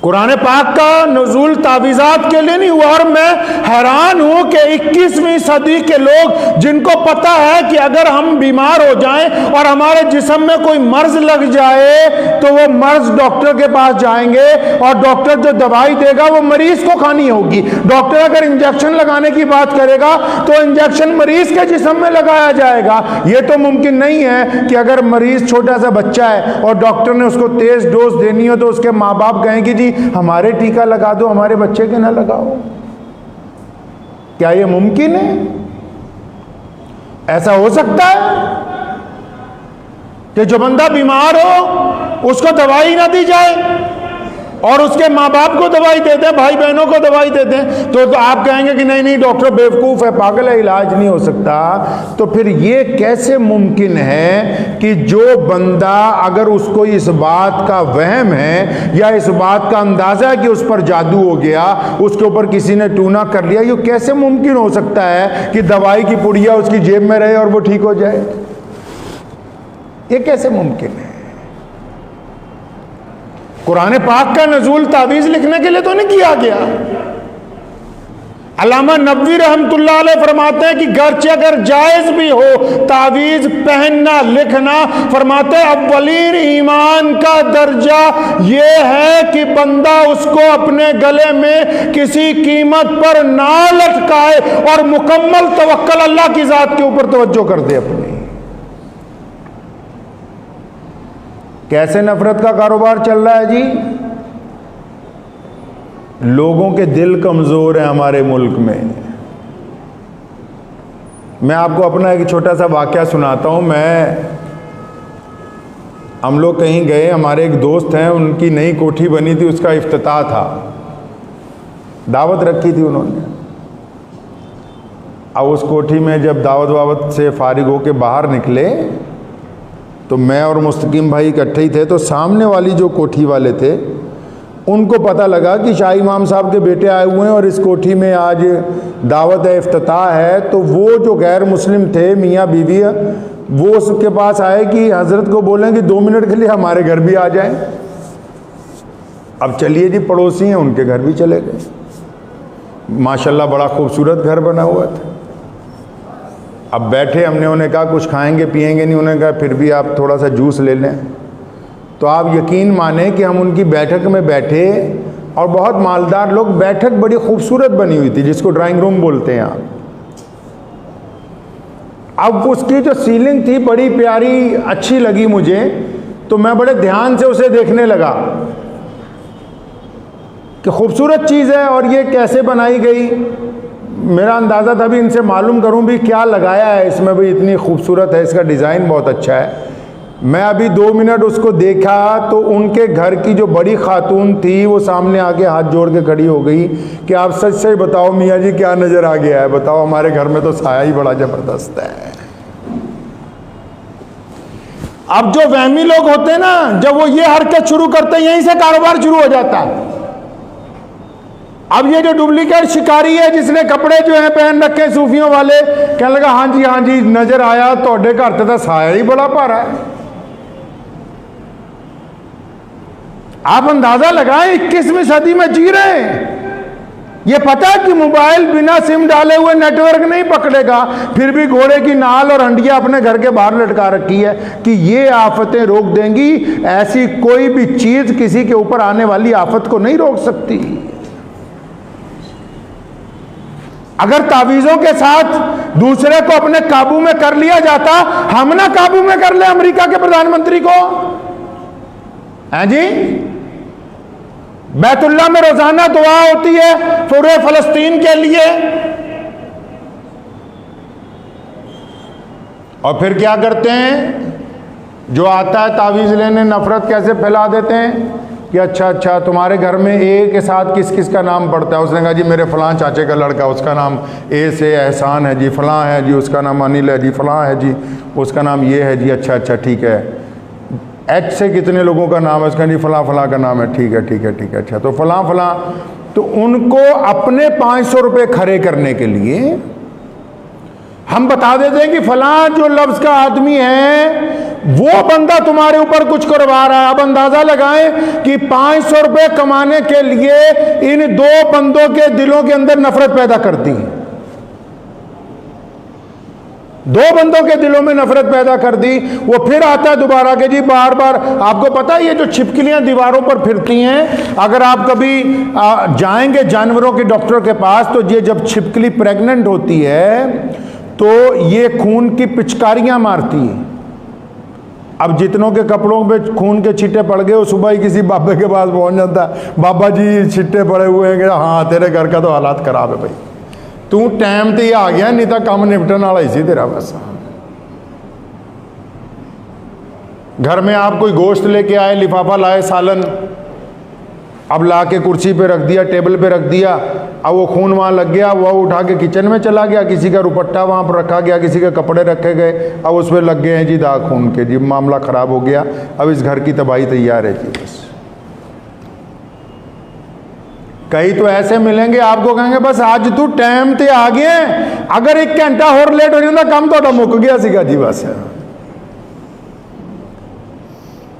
قرآن پاک کا نزول تعویذات کے لیے نہیں ہوا، اور میں حیران ہوں کہ 21ویں صدی کے لوگ جن کو پتہ ہے کہ اگر ہم بیمار ہو جائیں اور ہمارے جسم میں کوئی مرض لگ جائے تو وہ مرض ڈاکٹر کے پاس جائیں گے، اور ڈاکٹر جو دوائی دے گا وہ مریض کو کھانی ہوگی۔ ڈاکٹر اگر انجیکشن لگانے کی بات کرے گا تو انجیکشن مریض کے جسم میں لگایا جائے گا۔ یہ تو ممکن نہیں ہے کہ اگر مریض چھوٹا سا بچہ ہے اور ڈاکٹر نے اس کو تیز ڈوز دینی ہو تو اس کے ماں باپ کہیں کہ جی ہمارے ٹیکہ لگا دو، ہمارے بچے کے نہ لگاؤ۔ کیا یہ ممکن ہے؟ ایسا ہو سکتا ہے کہ جو بندہ بیمار ہو اس کو دوائی نہ دی جائے اور اس کے ماں باپ کو دوائی دیتے ہیں، بھائی بہنوں کو دوائی دیتے ہیں؟ تو آپ کہیں گے کہ نہیں نہیں ڈاکٹر بیوقوف ہے، پاگل ہے، علاج نہیں ہو سکتا۔ تو پھر یہ کیسے ممکن ہے کہ جو بندہ اگر اس کو اس بات کا وہم ہے یا اس بات کا اندازہ ہے کہ اس پر جادو ہو گیا، اس کے اوپر کسی نے ٹونا کر لیا، یہ کیسے ممکن ہو سکتا ہے کہ دوائی کی پڑیا اس کی جیب میں رہے اور وہ ٹھیک ہو جائے؟ یہ کیسے ممکن ہے؟ قرآن پاک کا نزول تعویذ لکھنے کے لیے تو نہیں کیا گیا. علامہ نبوی رحمۃ اللہ علیہ فرماتے ہیں کہ گرچہ اگر جائز بھی ہو تعویذ پہننا لکھنا، فرماتے ہیں اولین ایمان کا درجہ یہ ہے کہ بندہ اس کو اپنے گلے میں کسی قیمت پر نہ لٹکائے اور مکمل توکل اللہ کی ذات کے اوپر توجہ کر دے اپنی. کیسے نفرت کا کاروبار چل رہا ہے جی؟ لوگوں کے دل کمزور ہیں ہمارے ملک میں. میں آپ کو اپنا ایک چھوٹا سا واقعہ سناتا ہوں. ہم لوگ کہیں گئے، ہمارے ایک دوست ہیں، ان کی نئی کوٹھی بنی تھی، اس کا افتتاح تھا، دعوت رکھی تھی انہوں نے. اب اس کوٹھی میں جب دعوت سے فارغ ہو کے باہر نکلے تو میں اور مستقیم بھائی اکٹھے ہی تھے. تو سامنے والی جو کوٹھی والے تھے ان کو پتہ لگا کہ شاہ امام صاحب کے بیٹے آئے ہوئے ہیں اور اس کوٹھی میں آج دعوت افتتاح ہے. تو وہ جو غیر مسلم تھے میاں بیوی، وہ اس کے پاس آئے کہ حضرت کو بولیں کہ 2 منٹ کے لیے ہمارے گھر بھی آ جائیں. اب چلیے جی، پڑوسی ہیں، ان کے گھر بھی چلے گئے. ماشاءاللہ بڑا خوبصورت گھر بنا ہوا تھا. اب بیٹھے، ہم نے انہیں کہا کچھ کھائیں گے پیئیں گے نہیں، انہوں نے کہا پھر بھی آپ تھوڑا سا جوس لے لیں. تو آپ یقین مانیں کہ ہم ان کی بیٹھک میں بیٹھے اور بہت مالدار لوگ، بیٹھک بڑی خوبصورت بنی ہوئی تھی جس کو ڈرائنگ روم بولتے ہیں آپ. اب اس کی جو سیلنگ تھی بڑی پیاری اچھی لگی مجھے، تو میں بڑے دھیان سے اسے دیکھنے لگا کہ خوبصورت چیز ہے اور یہ کیسے بنائی گئی. میرا اندازہ تھا بھی ان سے معلوم کروں بھی کیا لگایا ہے اس میں، بھی اتنی خوبصورت ہے، اس کا ڈیزائن بہت اچھا ہے. میں ابھی 2 منٹ اس کو دیکھا تو ان کے گھر کی جو بڑی خاتون تھی وہ سامنے آ کے ہاتھ جوڑ کے کھڑی ہو گئی کہ آپ سچ سے بتاؤ میاں جی کیا نظر آ گیا ہے، بتاؤ ہمارے گھر میں تو سایہ ہی بڑا زبردست ہے. اب جو وہمی لوگ ہوتے ہیں نا، جب وہ یہ حرکت شروع کرتے ہیں یہیں سے کاروبار شروع ہو جاتا ہے. اب یہ جو ڈپلیکیٹ شکاری ہے جس نے کپڑے جو ہیں پہن رکھے صوفیوں والے، کہنے لگا ہاں جی نظر آیا توڑے گھر تے سایہ ہی بڑا بھارا ہے. آپ اندازہ لگائیں 21ویں صدی میں جی رہے ہیں. یہ پتہ ہے کہ موبائل بنا سم ڈالے ہوئے نیٹ ورک نہیں پکڑے گا، پھر بھی گھوڑے کی نال اور ہنڈیا اپنے گھر کے باہر لٹکا رکھی ہے کہ یہ آفتیں روک دیں گی. ایسی کوئی بھی چیز کسی کے اوپر آنے والی آفت کو نہیں روک سکتی. اگر تعویذوں کے ساتھ دوسرے کو اپنے قابو میں کر لیا جاتا، ہم نہ قابو میں کر لیں امریکہ کے پردھان منتری کو؟ ہیں جی، بیت اللہ میں روزانہ دعا ہوتی ہے پورے فلسطین کے لیے، اور پھر کیا کرتے ہیں؟ جو آتا ہے تعویذ لینے نفرت کیسے پھیلا دیتے ہیں کہ اچھا تمہارے گھر میں اے کے ساتھ کس کس کا نام پڑتا ہے؟ اس نے کہا جی میرے فلاں چاچے کا لڑکا، اس کا نام اے سے احسان ہے جی، فلاں ہے جی اس کا نام انل ہے جی، فلاں ہے جی اس کا نام یہ ہے جی. اچھا ٹھیک ہے. ایچ سے کتنے لوگوں کا نام ہے؟ اس کا جی فلاں کا نام ہے. ٹھیک ہے. اچھا تو فلاں تو ان کو اپنے 500 روپے کھڑے کرنے کے لیے ہم بتا دیتے ہیں کہ فلاں جو لفظ کا آدمی ہے وہ بندہ تمہارے اوپر کچھ کروا رہا ہے. اب اندازہ لگائیں کہ 500 روپے کمانے کے لیے ان 2 بندوں کے دلوں کے اندر نفرت پیدا کرتی ہے. 2 بندوں کے دلوں میں نفرت پیدا کر دی. وہ پھر آتا ہے دوبارہ کہ جی بار آپ کو پتا ہے یہ جو چھپکلیاں دیواروں پر پھرتی ہیں، اگر آپ کبھی جائیں گے جانوروں کے ڈاکٹر کے پاس تو یہ جب چھپکلی پریگننٹ ہوتی ہے تو یہ خون کی پچکاریاں مارتی ہے. اب جتنوں کے کپڑوں پہ خون کے چھٹے پڑ گئے وہ صبح ہی کسی بابے کے پاس پہنچ جاتا ہے، بابا جی چھٹے پڑے ہوئے ہیں کہ ہاں تیرے گھر کا تو حالات خراب ہے بھائی، تو ٹائم تے ہی آ گیا نہیں تو کام نپٹن والا ہی سی تیرا. بس گھر میں آپ کوئی گوشت لے کے آئے، لفافہ لائے سالن، اب لا کے کرسی پہ رکھ دیا، ٹیبل پہ رکھ دیا، اب وہ خون وہاں لگ گیا، وہ اٹھا کے کچن میں چلا گیا، کسی کا روپٹہ وہاں پر رکھا گیا، کسی کے کپڑے رکھے گئے، اب اس پہ لگ گئے ہیں جی داغ خون کے، جی معاملہ خراب ہو گیا، اب اس گھر کی تباہی تیار ہے جی. بس کئی تو ایسے ملیں گے آپ کو کہیں گے بس آج تو ٹائم تے آ گئے، اگر 1 گھنٹہ اور لیٹ ہو جاتا کم تو مک گیا سی گا جی. بس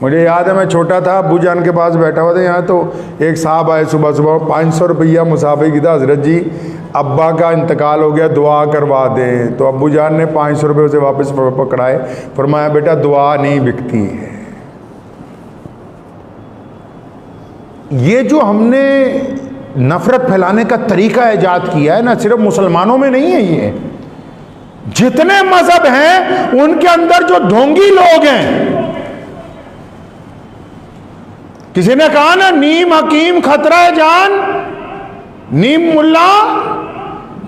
مجھے یاد ہے میں چھوٹا تھا، ابو جان کے پاس بیٹھا ہوا تھا یہاں، تو ایک صاحب آئے صبح 500 روپیہ مسافر کی تھا، حضرت جی ابا کا انتقال ہو گیا، دعا کروا دیں. تو ابو جان نے 500 روپے اسے واپس پکڑائے، فرمایا بیٹا دعا نہیں بکتی ہے. یہ جو ہم نے نفرت پھیلانے کا طریقہ ایجاد کیا ہے نا، صرف مسلمانوں میں نہیں ہے، یہ جتنے مذہب ہیں ان کے اندر جو ڈھونگی لوگ ہیں. کسی نے کہا نا نیم حکیم خطرہ جان، نیم ملا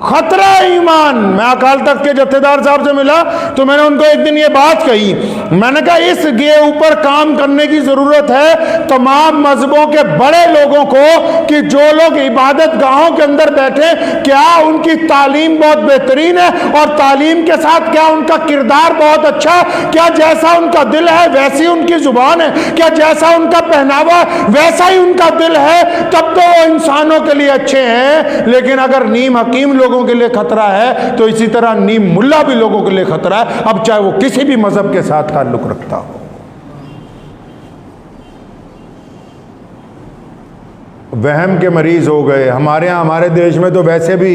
خطرہ ایمان. میں اکال تخت کے جتھے دار صاحب سے ملا تو میں نے ان کو ایک دن یہ بات کہی، میں نے کہا اس کے اوپر کام کرنے کی ضرورت ہے تمام مذہبوں کے بڑے لوگوں کو، کہ جو لوگ عبادت گاہوں کے اندر بیٹھے کیا ان کی تعلیم بہت بہترین ہے، اور تعلیم کے ساتھ کیا ان کا کردار بہت اچھا ہے، کیا جیسا ان کا دل ہے ویسی ان کی زبان ہے، کیا جیسا ان کا پہناوا ویسا ہی ان کا دل ہے، تب تو وہ انسانوں کے لیے اچھے ہیں. لیکن اگر نیم حکیم لوگوں کے لیے خطرہ ہے تو اسی طرح نیم ملا بھی لوگوں کے لیے خطرہ ہے، اب چاہے وہ کسی بھی مذہب کے ساتھ تعلق رکھتا ہو. وہم کے مریض ہو گئے ہمارے ہاں. ہمارے دیش میں تو ویسے بھی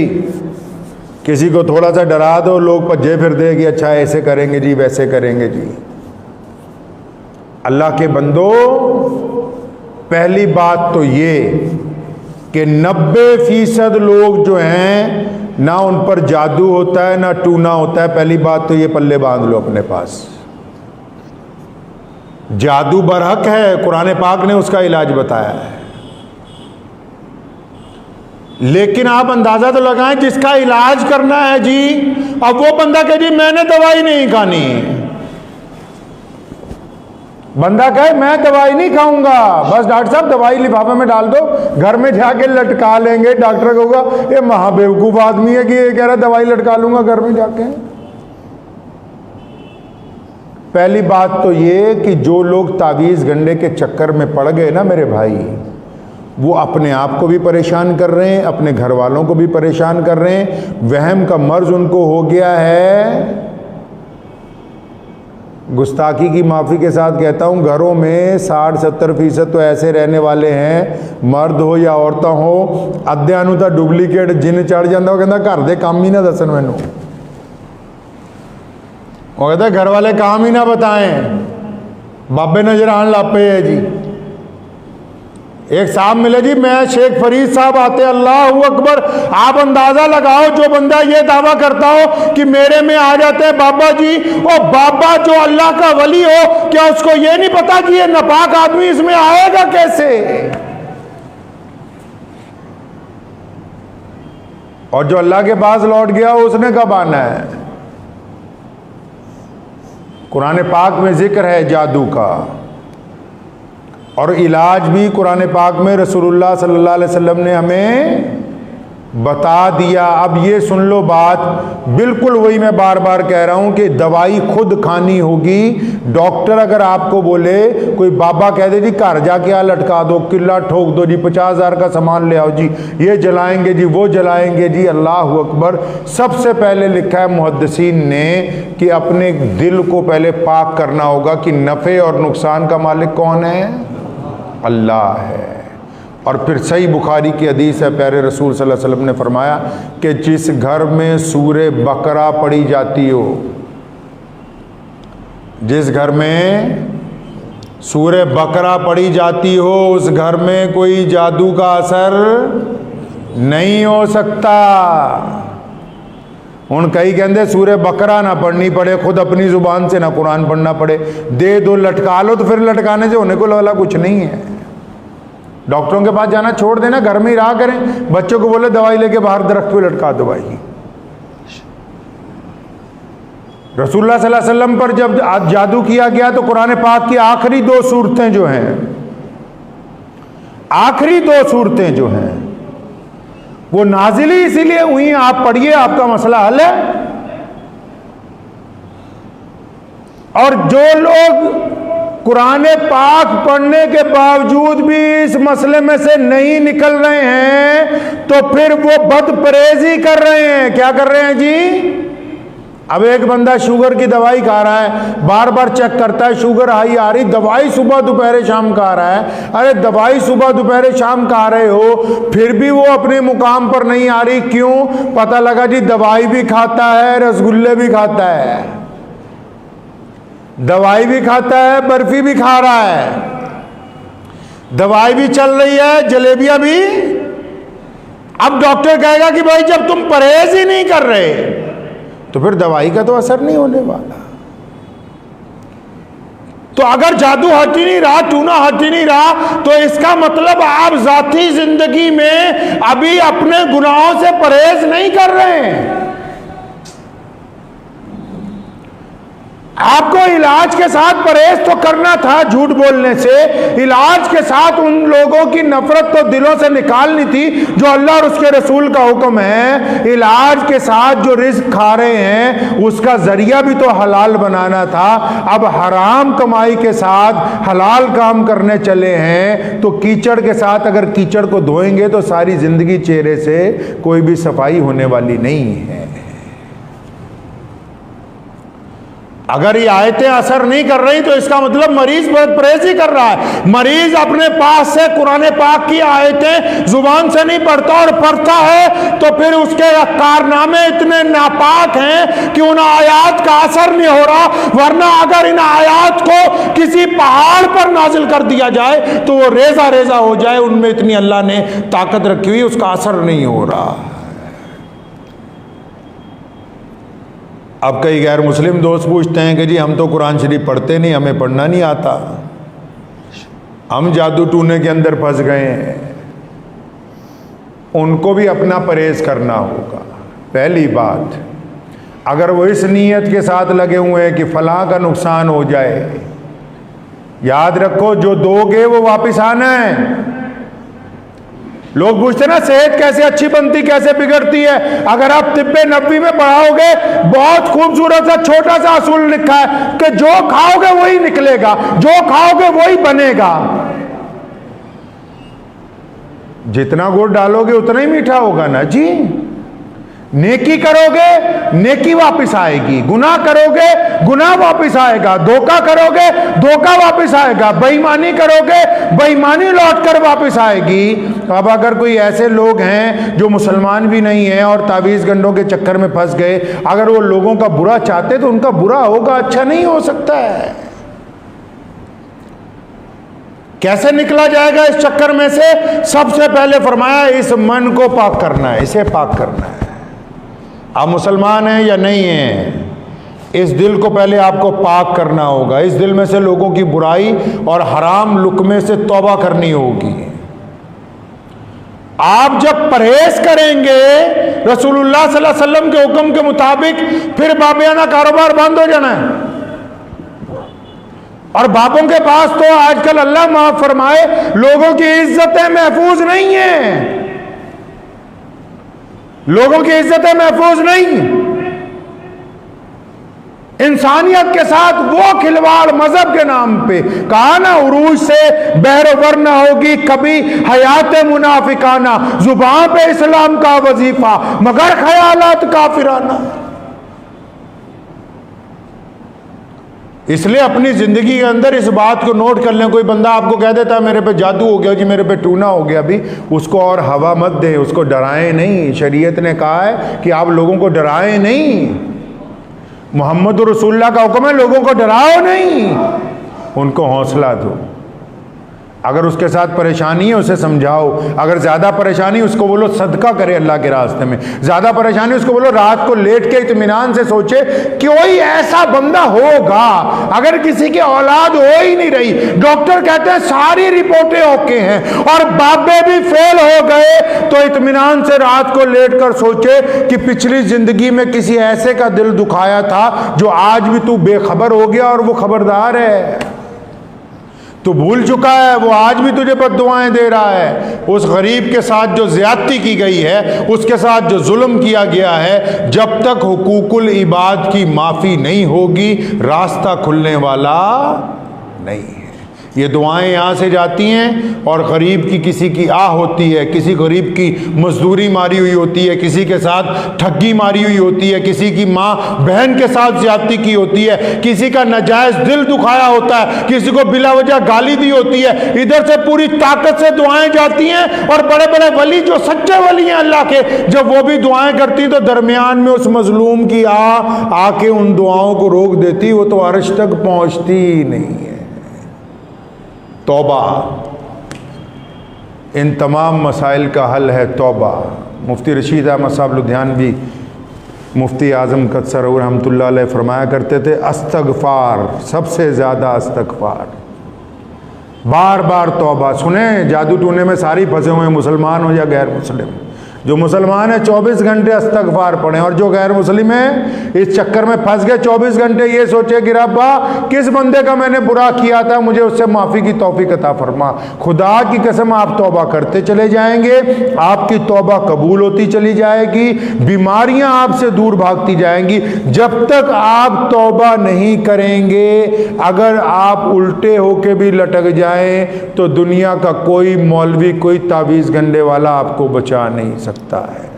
کسی کو تھوڑا سا ڈرا دو لوگ بھجے پھر دے کہ اچھا ایسے کریں گے جی، ویسے کریں گے جی. اللہ کے بندو، پہلی بات تو یہ کہ 90% لوگ جو ہیں نہ ان پر جادو ہوتا ہے نہ ٹونا ہوتا ہے. پہلی بات تو یہ پلے باندھ لو اپنے پاس. جادو برحق ہے، قرآن پاک نے اس کا علاج بتایا ہے، لیکن آپ اندازہ تو لگائیں جس کا علاج کرنا ہے جی، اب وہ بندہ کہ جی میں نے دوائی نہیں کھانی. بندہ کہے میں دوائی نہیں کھاؤں گا، بس ڈاکٹر صاحب دوائی لفافے میں ڈال دو، گھر میں جا کے لٹکا لیں گے. ڈاکٹر کہے گا یہ مہا بیوقوف آدمی ہے کہ یہ کہہ رہا ہے دوائی لٹکا لوں گا گھر میں جا کے. پہلی بات تو یہ کہ جو لوگ تعویذ گنڈے کے چکر میں پڑ گئے نا میرے بھائی، وہ اپنے آپ کو بھی پریشان کر رہے ہیں، اپنے گھر والوں کو بھی پریشان کر رہے ہیں. وہم کا مرض ان کو ہو گیا ہے. گستاخی کی معافی کے ساتھ کہتا ہوں، گھروں میں 60-70% تو ایسے رہنے والے ہیں، مرد ہو یا عورتیں ہو، ادھیاں نوں تا ڈپلیکیٹ جن چڑھ جاتا، وہ کہتا گھر دے کام ہی نہ دسن مینوں، وہ کہتا گھر والے کام ہی نہ بتائیں، بابے نظر آن لگ پے ہے جی. ایک صاحب ملے جی، میں شیخ فرید صاحب آتے، اللہ اکبر. آپ اندازہ لگاؤ جو بندہ یہ دعویٰ کرتا ہو کہ میرے میں آ جاتے ہیں بابا جی، اور بابا جو اللہ کا ولی ہو، کیا اس کو یہ نہیں پتا کہ یہ ناپاک آدمی اس میں آئے گا کیسے؟ اور جو اللہ کے پاس لوٹ گیا اس نے کب آنا ہے؟ قرآن پاک میں ذکر ہے جادو کا، اور علاج بھی قرآن پاک میں رسول اللہ صلی اللہ علیہ وسلم نے ہمیں بتا دیا. اب یہ سن لو بات، بالکل وہی میں بار بار کہہ رہا ہوں کہ دوائی خود کھانی ہوگی. ڈاکٹر اگر آپ کو بولے، کوئی بابا کہہ دے جی گھر جا کے لٹکا دو، قلعہ ٹھوک دو جی، 50,000 کا سامان لے آؤ جی، یہ جلائیں گے جی، وہ جلائیں گے جی، اللہ اکبر. سب سے پہلے لکھا ہے محدثین نے کہ اپنے دل کو پہلے پاک کرنا ہوگا کہ نفع اور نقصان کا مالک کون ہے؟ اللہ ہے. اور پھر صحیح بخاری کی حدیث ہے، پیارے رسول صلی اللہ علیہ وسلم نے فرمایا کہ جس گھر میں سورہ بقرہ پڑھی جاتی ہو، جس گھر میں سورہ بقرہ پڑھی جاتی ہو، اس گھر میں کوئی جادو کا اثر نہیں ہو سکتا. ان کئی کہندے سورہ بقرہ نہ پڑھنی پڑے، خود اپنی زبان سے نہ قرآن پڑھنا پڑے، دے دو لٹکا لو، تو پھر لٹکانے سے ہونے کو والا کچھ نہیں ہے. ڈاکٹروں کے پاس جانا چھوڑ دینا، گھر میں ہی رہا کریں. بچوں کو بولے دوائی لے کے باہر درخت پہ لٹکا دو بھائی. رسول اللہ صلی اللہ علیہ وسلم پر جب جادو کیا گیا تو قرآن پاک کی آخری 2 صورتیں جو ہیں، آخری 2 صورتیں جو ہیں وہ نازل ہی اسی لیے ہوئی. آپ پڑھیے، آپ کا مسئلہ حل ہے. اور جو لوگ قرآن پاک پڑھنے کے باوجود بھی اس مسئلے میں سے نہیں نکل رہے ہیں تو پھر وہ بد پرہیزی کر رہے ہیں. کیا کر رہے ہیں جی؟ اب ایک بندہ شوگر کی دوائی کھا رہا ہے، بار بار چیک کرتا ہے شوگر ہائی آ رہی، دوائی صبح دوپہر شام کھا رہا ہے، ارے دوائی صبح دوپہر شام کھا رہے ہو پھر بھی وہ اپنے مقام پر نہیں آ رہی، کیوں؟ پتہ لگا جی دوائی بھی کھاتا ہے، رسگلے بھی کھاتا ہے، دوائی بھی کھاتا ہے، برفی بھی کھا رہا ہے، دوائی بھی چل رہی ہے، جلیبیاں بھی۔ اب ڈاکٹر کہے گا کہ بھائی جب تم پرہیز ہی نہیں کر رہے تو پھر دوائی کا تو اثر نہیں ہونے والا۔ تو اگر جادو ہٹ ہی نہیں رہا، ٹونا ہٹ ہی نہیں رہا، تو اس کا مطلب آپ ذاتی زندگی میں ابھی اپنے گناہوں سے پرہیز نہیں کر رہے ہیں۔ آپ کو علاج کے ساتھ پرہیز تو کرنا تھا جھوٹ بولنے سے، علاج کے ساتھ ان لوگوں کی نفرت تو دلوں سے نکالنی تھی جو اللہ اور اس کے رسول کا حکم ہے، علاج کے ساتھ جو رزق کھا رہے ہیں اس کا ذریعہ بھی تو حلال بنانا تھا۔ اب حرام کمائی کے ساتھ حلال کام کرنے چلے ہیں تو کیچڑ کے ساتھ اگر کیچڑ کو دھوئیں گے تو ساری زندگی چہرے سے کوئی بھی صفائی ہونے والی نہیں ہے۔ اگر یہ آیتیں اثر نہیں کر رہی تو اس کا مطلب مریض پرہیزی کر رہا ہے۔ مریض اپنے پاس سے قرآن پاک کی آیتیں زبان سے نہیں پڑھتا، اور پڑھتا ہے تو پھر اس کے کارنامے اتنے ناپاک ہیں کہ ان آیات کا اثر نہیں ہو رہا، ورنہ اگر ان آیات کو کسی پہاڑ پر نازل کر دیا جائے تو وہ ریزہ ریزہ ہو جائے، ان میں اتنی اللہ نے طاقت رکھی ہوئی، اس کا اثر نہیں ہو رہا۔ اب کئی غیر مسلم دوست پوچھتے ہیں کہ جی ہم تو قرآن شریف پڑھتے نہیں، ہمیں پڑھنا نہیں آتا، ہم جادو ٹونے کے اندر پھنس گئے ہیں۔ ان کو بھی اپنا پرہیز کرنا ہوگا۔ پہلی بات، اگر وہ اس نیت کے ساتھ لگے ہوئے ہیں کہ فلاں کا نقصان ہو جائے، یاد رکھو جو دو گے وہ واپس آنا ہے۔ لوگ پوچھتے نا صحت کیسے اچھی بنتی، کیسے بگڑتی ہے؟ اگر آپ طب نبوی میں پڑھاؤ گے بہت خوبصورت سا چھوٹا سا اصول لکھا ہے کہ جو کھاؤ گے وہی نکلے گا، جو کھاؤ گے وہی بنے گا۔ جتنا گڑ ڈالو گے اتنا ہی میٹھا ہوگا نا جی۔ نیکی کرو گے نیکی واپس آئے گی، گناہ کرو گے گناہ واپس آئے گا، دھوکہ کرو گے دھوکہ واپس آئے گا، بے ایمانی کرو گے بے ایمانی لوٹ کر واپس آئے گی۔ اب اگر کوئی ایسے لوگ ہیں جو مسلمان بھی نہیں ہیں اور تعویذ گنڈوں کے چکر میں پھنس گئے، اگر وہ لوگوں کا برا چاہتے تو ان کا برا ہوگا، اچھا نہیں ہو سکتا ہے۔ کیسے نکلا جائے گا اس چکر میں سے؟ سب سے پہلے فرمایا اس من کو پاک کرنا ہے، اسے پاک کرنا ہے۔ آپ مسلمان ہیں یا نہیں ہیں، اس دل کو پہلے آپ کو پاک کرنا ہوگا۔ اس دل میں سے لوگوں کی برائی اور حرام لقمے سے توبہ کرنی ہوگی۔ آپ جب پرہیز کریں گے رسول اللہ صلی اللہ علیہ وسلم کے حکم کے مطابق، پھر بابیانہ کاروبار بند ہو جانا ہے۔ اور باپوں کے پاس تو آج کل اللہ معاف فرمائے لوگوں کی عزتیں محفوظ نہیں ہیں، لوگوں کی عزتیں محفوظ نہیں۔ انسانیت کے ساتھ وہ کھلواڑ مذہب کے نام پہ، کہا نا عروج سے بحر و بر نہ ہوگی کبھی حیات منافقانہ، زبان پہ اسلام کا وظیفہ مگر خیالات کافرانہ۔ اس لیے اپنی زندگی کے اندر اس بات کو نوٹ کر لیں۔ کوئی بندہ آپ کو کہہ دیتا ہے میرے پہ جادو ہو گیا جی، میرے پہ ٹونا ہو گیا، بھی اس کو اور ہوا مت دیں، اس کو ڈرائیں نہیں۔ شریعت نے کہا ہے کہ آپ لوگوں کو ڈرائیں نہیں، محمد رسول اللہ کا حکم ہے لوگوں کو ڈراؤ نہیں، ان کو حوصلہ دو۔ اگر اس کے ساتھ پریشانی ہے اسے سمجھاؤ، اگر زیادہ پریشانی اس کو بولو صدقہ کرے اللہ کے راستے میں، زیادہ پریشانی اس کو بولو رات کو لیٹ کے اطمینان سے سوچے کوئی ایسا بندہ ہوگا۔ اگر کسی کی اولاد ہو ہی نہیں رہی، ڈاکٹر کہتے ہیں ساری رپورٹیں اوکے ہیں اور بابے بھی فیل ہو گئے، تو اطمینان سے رات کو لیٹ کر سوچے کہ پچھلی زندگی میں کسی ایسے کا دل دکھایا تھا جو آج بھی تو بے خبر ہو گیا اور وہ خبردار ہے، تو بھول چکا ہے، وہ آج بھی تجھے بد دعائیں دے رہا ہے۔ اس غریب کے ساتھ جو زیادتی کی گئی ہے، اس کے ساتھ جو ظلم کیا گیا ہے، جب تک حقوق العباد کی معافی نہیں ہوگی راستہ کھلنے والا نہیں ہے۔ یہ دعائیں یہاں سے جاتی ہیں، اور غریب کی کسی کی آہ ہوتی ہے، کسی غریب کی مزدوری ماری ہوئی ہوتی ہے، کسی کے ساتھ ٹھگی ماری ہوئی ہوتی ہے، کسی کی ماں بہن کے ساتھ زیادتی کی ہوتی ہے، کسی کا ناجائز دل دکھایا ہوتا ہے، کسی کو بلا وجہ گالی دی ہوتی ہے، ادھر سے پوری طاقت سے دعائیں جاتی ہیں، اور بڑے بڑے ولی جو سچے ولی ہیں اللہ کے، جب وہ بھی دعائیں کرتی تو درمیان میں اس مظلوم کی آ کے ان دعاؤں کو روک دیتی، وہ تو عرش تک پہنچتی ہی نہیں ہے۔ توبہ، ان تمام مسائل کا حل ہے توبہ۔ مفتی رشید احمد صاحب لدھیانوی، مفتی اعظم قدس رحمۃ اللہ علیہ فرمایا کرتے تھے، استغفار، سب سے زیادہ استغفار، بار بار توبہ۔ سنیں، جادو ٹونے میں ساری پھنسے ہوئے ہیں، مسلمان ہو یا غیر مسلم۔ جو مسلمان ہے 24 گھنٹے استغفار پڑھیں، اور جو غیر مسلم ہے اس چکر میں پھنس گئے 24 گھنٹے یہ سوچے کہ ربا کس بندے کا میں نے برا کیا تھا، مجھے اس سے معافی کی توفیق عطا فرما۔ خدا کی قسم آپ توبہ کرتے چلے جائیں گے، آپ کی توبہ قبول ہوتی چلی جائے گی، بیماریاں آپ سے دور بھاگتی جائیں گی۔ جب تک آپ توبہ نہیں کریں گے، اگر آپ الٹے ہو کے بھی لٹک جائیں تو دنیا کا کوئی مولوی، کوئی تعویذ گنڈے والا آپ کو بچا نہیں سکتا ہے۔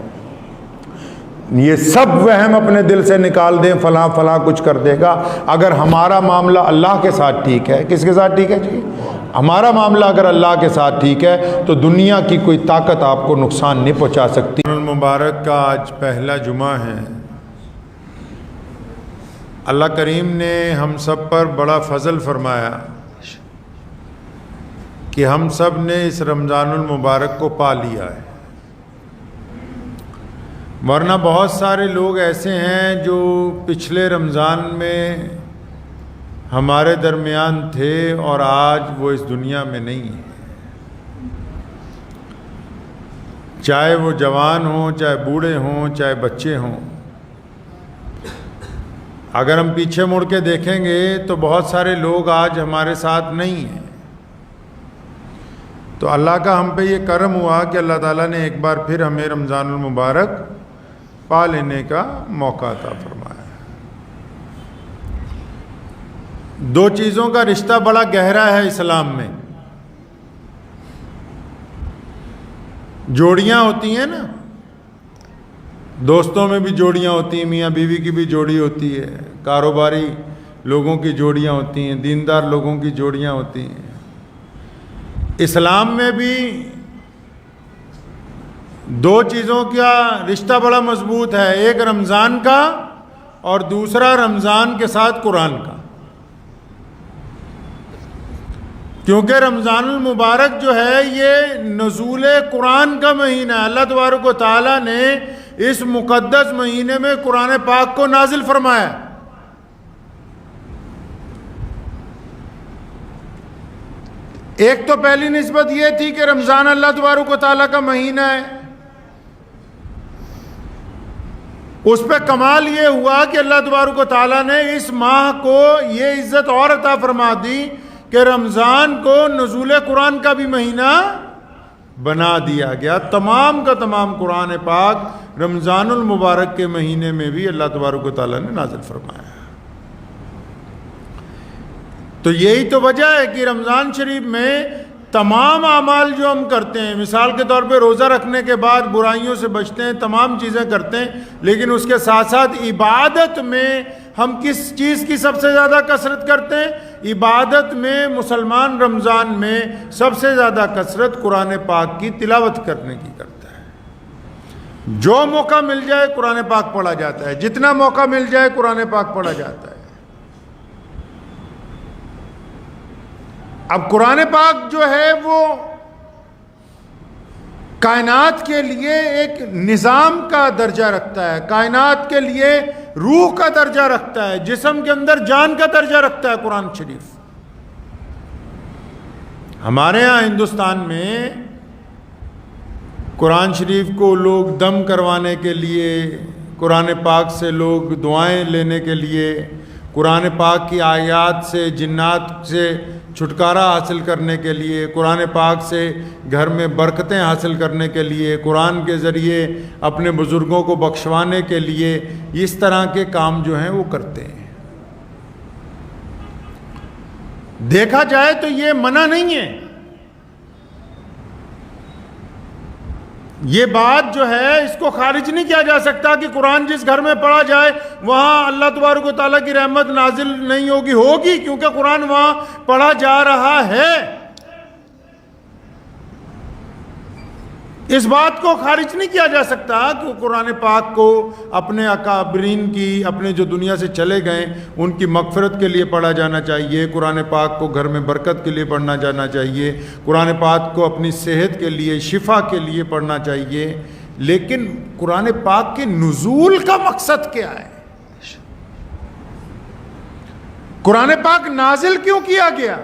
یہ سب وہم اپنے دل سے نکال دیں، فلاں فلاں کچھ کر دے گا۔ اگر ہمارا معاملہ اللہ کے ساتھ ٹھیک ہے، کس کے ساتھ ٹھیک ہے جی؟ ہمارا معاملہ اگر اللہ کے ساتھ ٹھیک ہے تو دنیا کی کوئی طاقت آپ کو نقصان نہیں پہنچا سکتی۔ المبارک کا آج پہلا جمعہ ہے۔ اللہ کریم نے ہم سب پر بڑا فضل فرمایا کہ ہم سب نے اس رمضان المبارک کو پا لیا ہے، ورنہ بہت سارے لوگ ایسے ہیں جو پچھلے رمضان میں ہمارے درمیان تھے اور آج وہ اس دنیا میں نہیں ہیں، چاہے وہ جوان ہوں، چاہے بوڑھے ہوں، چاہے بچے ہوں۔ اگر ہم پیچھے مڑ کے دیکھیں گے تو بہت سارے لوگ آج ہمارے ساتھ نہیں ہیں۔ تو اللہ کا ہم پہ یہ کرم ہوا کہ اللہ تعالیٰ نے ایک بار پھر ہمیں رمضان المبارک پا لینے کا موقع عطا فرمایا۔ دو چیزوں کا رشتہ بڑا گہرا ہے اسلام میں۔ جوڑیاں ہوتی ہیں نا، دوستوں میں بھی جوڑیاں ہوتی ہیں، میاں بیوی کی بھی جوڑی ہوتی ہے، کاروباری لوگوں کی جوڑیاں ہوتی ہیں، دیندار لوگوں کی جوڑیاں ہوتی ہیں۔ اسلام میں بھی دو چیزوں کا رشتہ بڑا مضبوط ہے، ایک رمضان کا اور دوسرا رمضان کے ساتھ قرآن کا۔ کیونکہ رمضان المبارک جو ہے یہ نزول قرآن کا مہینہ ہے۔ اللہ تبارک و تعالیٰ نے اس مقدس مہینے میں قرآن پاک کو نازل فرمایا۔ ایک تو پہلی نسبت یہ تھی کہ رمضان اللہ تبارک و تعالیٰ کا مہینہ ہے، اس پہ کمال یہ ہوا کہ اللہ تبارک و تعالیٰ نے اس ماہ کو یہ عزت اور عطا فرما دی کہ رمضان کو نزول قرآن کا بھی مہینہ بنا دیا گیا۔ تمام کا تمام قرآن پاک رمضان المبارک کے مہینے میں بھی اللہ تبارک و تعالیٰ نے نازل فرمایا۔ تو یہی تو وجہ ہے کہ رمضان شریف میں تمام اعمال جو ہم کرتے ہیں، مثال کے طور پہ روزہ رکھنے کے بعد برائیوں سے بچتے ہیں، تمام چیزیں کرتے ہیں، لیکن اس کے ساتھ ساتھ عبادت میں ہم کس چیز کی سب سے زیادہ کثرت کرتے ہیں؟ عبادت میں مسلمان رمضان میں سب سے زیادہ کثرت قرآن پاک کی تلاوت کرنے کی کرتا ہے۔ جو موقع مل جائے قرآن پاک پڑھا جاتا ہے، جتنا موقع مل جائے قرآن پاک پڑھا جاتا ہے۔ اب قرآن پاک جو ہے وہ کائنات کے لیے ایک نظام کا درجہ رکھتا ہے، کائنات کے لیے روح کا درجہ رکھتا ہے، جسم کے اندر جان کا درجہ رکھتا ہے قرآن شریف۔ ہمارے ہاں ہندوستان میں قرآن شریف کو لوگ دم کروانے کے لیے، قرآن پاک سے لوگ دعائیں لینے کے لیے، قرآن پاک کی آیات سے جنات سے چھٹکارا حاصل کرنے کے لیے، قرآن پاک سے گھر میں برکتیں حاصل کرنے کے لیے، قرآن کے ذریعے اپنے بزرگوں کو بخشوانے کے لیے، اس طرح کے کام جو ہیں وہ کرتے ہیں۔ دیکھا جائے تو یہ منع نہیں ہے. یہ بات جو ہے اس کو خارج نہیں کیا جا سکتا کہ قرآن جس گھر میں پڑھا جائے وہاں اللہ تبارک و تعالیٰ کی رحمت نازل نہیں ہوگی کیونکہ قرآن وہاں پڑھا جا رہا ہے. اس بات کو خارج نہیں کیا جا سکتا کہ قرآن پاک کو اپنے اکابرین کی, اپنے جو دنیا سے چلے گئے ان کی مغفرت کے لیے پڑھا جانا چاہیے, قرآن پاک کو گھر میں برکت کے لیے پڑھنا جانا چاہیے, قرآن پاک کو اپنی صحت کے لیے, شفا کے لیے پڑھنا چاہیے. لیکن قرآن پاک کے نزول کا مقصد کیا ہے؟ قرآن پاک نازل کیوں کیا گیا؟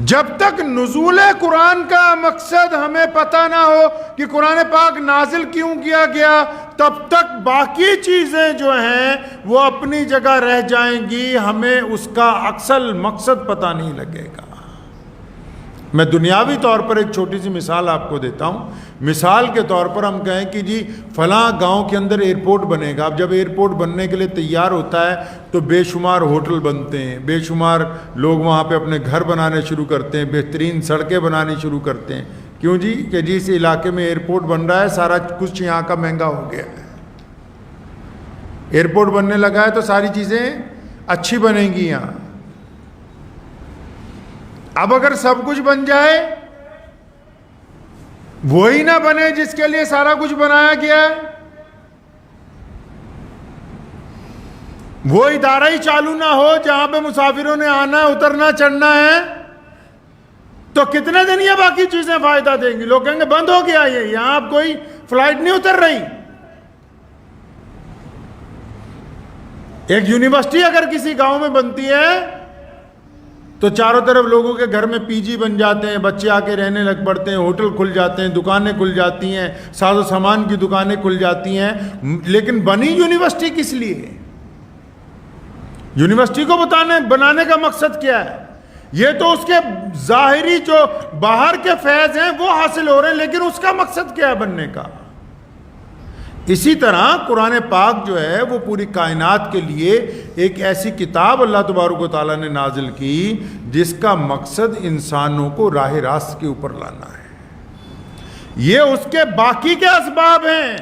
جب تک نزول قرآن کا مقصد ہمیں پتہ نہ ہو کہ قرآن پاک نازل کیوں کیا گیا, تب تک باقی چیزیں جو ہیں وہ اپنی جگہ رہ جائیں گی, ہمیں اس کا اصل مقصد پتہ نہیں لگے گا. میں دنیاوی طور پر ایک چھوٹی سی مثال آپ کو دیتا ہوں. مثال کے طور پر ہم کہیں کہ جی فلاں گاؤں کے اندر ایئرپورٹ بنے گا. اب جب ایئرپورٹ بننے کے لیے تیار ہوتا ہے تو بے شمار ہوٹل بنتے ہیں, بے شمار لوگ وہاں پہ اپنے گھر بنانے شروع کرتے ہیں, بہترین سڑکیں بنانی شروع کرتے ہیں. کیوں جی؟ کہ جی اس علاقے میں ایئرپورٹ بن رہا ہے, سارا کچھ یہاں کا مہنگا ہو گیا ہے. ایئرپورٹ بننے لگا ہے تو ساری چیزیں اچھی بنیں گی یہاں. اب اگر سب کچھ بن جائے, وہی نہ بنے جس کے لیے سارا کچھ بنایا گیا ہے, وہ ادارہ ہی چالو نہ ہو جہاں پہ مسافروں نے آنا, اترنا, چڑھنا ہے, تو کتنے دن یہ باقی چیزیں فائدہ دیں گی؟ لوگ کہیں گے بند ہو گیا, یہ یہاں اب کوئی فلائٹ نہیں اتر رہی. ایک یونیورسٹی اگر کسی گاؤں میں بنتی ہے تو چاروں طرف لوگوں کے گھر میں پی جی بن جاتے ہیں, بچے آ کے رہنے لگ پڑتے ہیں, ہوٹل کھل جاتے ہیں, دکانیں کھل جاتی ہیں, ساز و سامان کی دکانیں کھل جاتی ہیں. لیکن بنی یونیورسٹی کس لیے؟ یونیورسٹی کو بنانے کا مقصد کیا ہے؟ یہ تو اس کے ظاہری جو باہر کے فیض ہیں وہ حاصل ہو رہے ہیں, لیکن اس کا مقصد کیا ہے بننے کا؟ اسی طرح قرآن پاک جو ہے وہ پوری کائنات کے لیے ایک ایسی کتاب اللہ تبارک و تعالیٰ نے نازل کی جس کا مقصد انسانوں کو راہ راست کے اوپر لانا ہے. یہ اس کے باقی کے اسباب ہیں,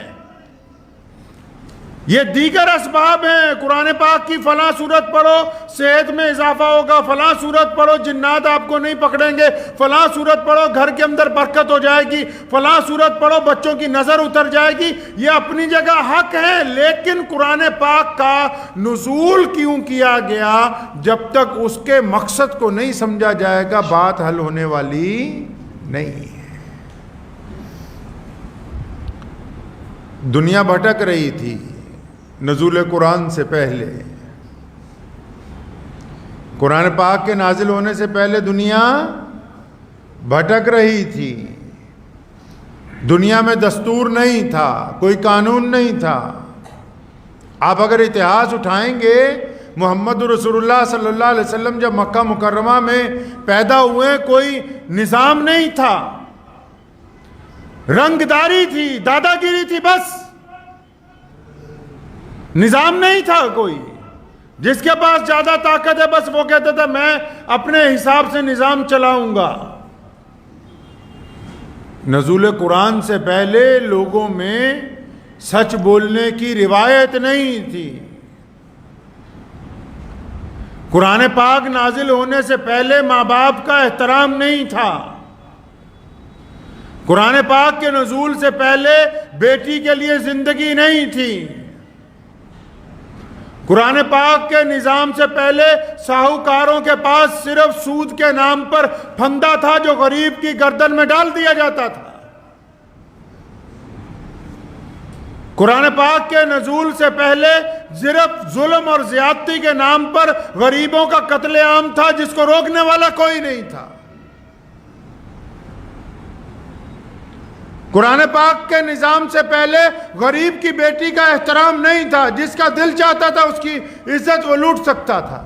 یہ دیگر اسباب ہیں. قرآن پاک کی فلاں صورت پڑھو صحت میں اضافہ ہوگا, فلاں صورت پڑھو جنات آپ کو نہیں پکڑیں گے, فلاں صورت پڑھو گھر کے اندر برکت ہو جائے گی, فلاں صورت پڑھو بچوں کی نظر اتر جائے گی. یہ اپنی جگہ حق ہے, لیکن قرآن پاک کا نزول کیوں کیا گیا؟ جب تک اس کے مقصد کو نہیں سمجھا جائے گا بات حل ہونے والی نہیں ہے. دنیا بھٹک رہی تھی نزول قرآن سے پہلے. قرآن پاک کے نازل ہونے سے پہلے دنیا بھٹک رہی تھی. دنیا میں دستور نہیں تھا, کوئی قانون نہیں تھا. آپ اگر اتہاس اٹھائیں گے, محمد رسول اللہ صلی اللہ علیہ وسلم جب مکہ مکرمہ میں پیدا ہوئے کوئی نظام نہیں تھا, رنگداری تھی, دادا گیری تھی, بس نظام نہیں تھا. کوئی جس کے پاس زیادہ طاقت ہے بس وہ کہتا تھا میں اپنے حساب سے نظام چلاؤں گا. نزول قرآن سے پہلے لوگوں میں سچ بولنے کی روایت نہیں تھی. قرآن پاک نازل ہونے سے پہلے ماں باپ کا احترام نہیں تھا. قرآن پاک کے نزول سے پہلے بیٹی کے لیے زندگی نہیں تھی. قرآن پاک کے نظام سے پہلے ساہوکاروں کے پاس صرف سود کے نام پر پھندا تھا جو غریب کی گردن میں ڈال دیا جاتا تھا. قرآن پاک کے نزول سے پہلے صرف ظلم اور زیادتی کے نام پر غریبوں کا قتل عام تھا جس کو روکنے والا کوئی نہیں تھا. قرآن پاک کے نظام سے پہلے غریب کی بیٹی کا احترام نہیں تھا, جس کا دل چاہتا تھا اس کی عزت وہ لوٹ سکتا تھا.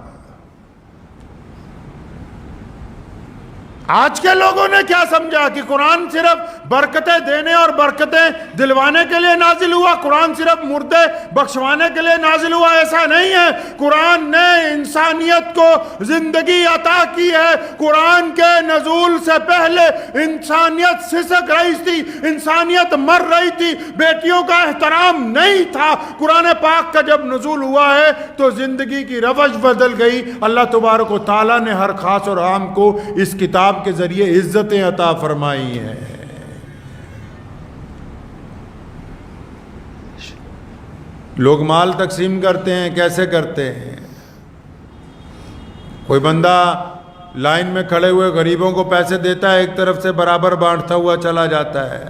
آج کے لوگوں نے کیا سمجھا کہ قرآن صرف برکتیں دینے اور برکتیں دلوانے کے لیے نازل ہوا، قرآن صرف مردے بخشوانے کے لیے نازل ہوا. ایسا نہیں ہے. قرآن نے انسانیت کو زندگی عطا کی ہے. قرآن کے نزول سے پہلے انسانیت سسک رہی تھی، انسانیت مر رہی تھی، بیٹیوں کا احترام نہیں تھا. قرآن پاک کا جب نزول ہوا ہے تو زندگی کی روش بدل گئی. اللہ تبارک و تعالیٰ نے ہر خاص اور عام کو اس کتاب کے ذریعے عزتیں عطا فرمائی ہیں. لوگ مال تقسیم کرتے ہیں، کیسے کرتے ہیں؟ کوئی بندہ لائن میں کھڑے ہوئے غریبوں کو پیسے دیتا ہے، ایک طرف سے برابر بانٹتا ہوا چلا جاتا ہے.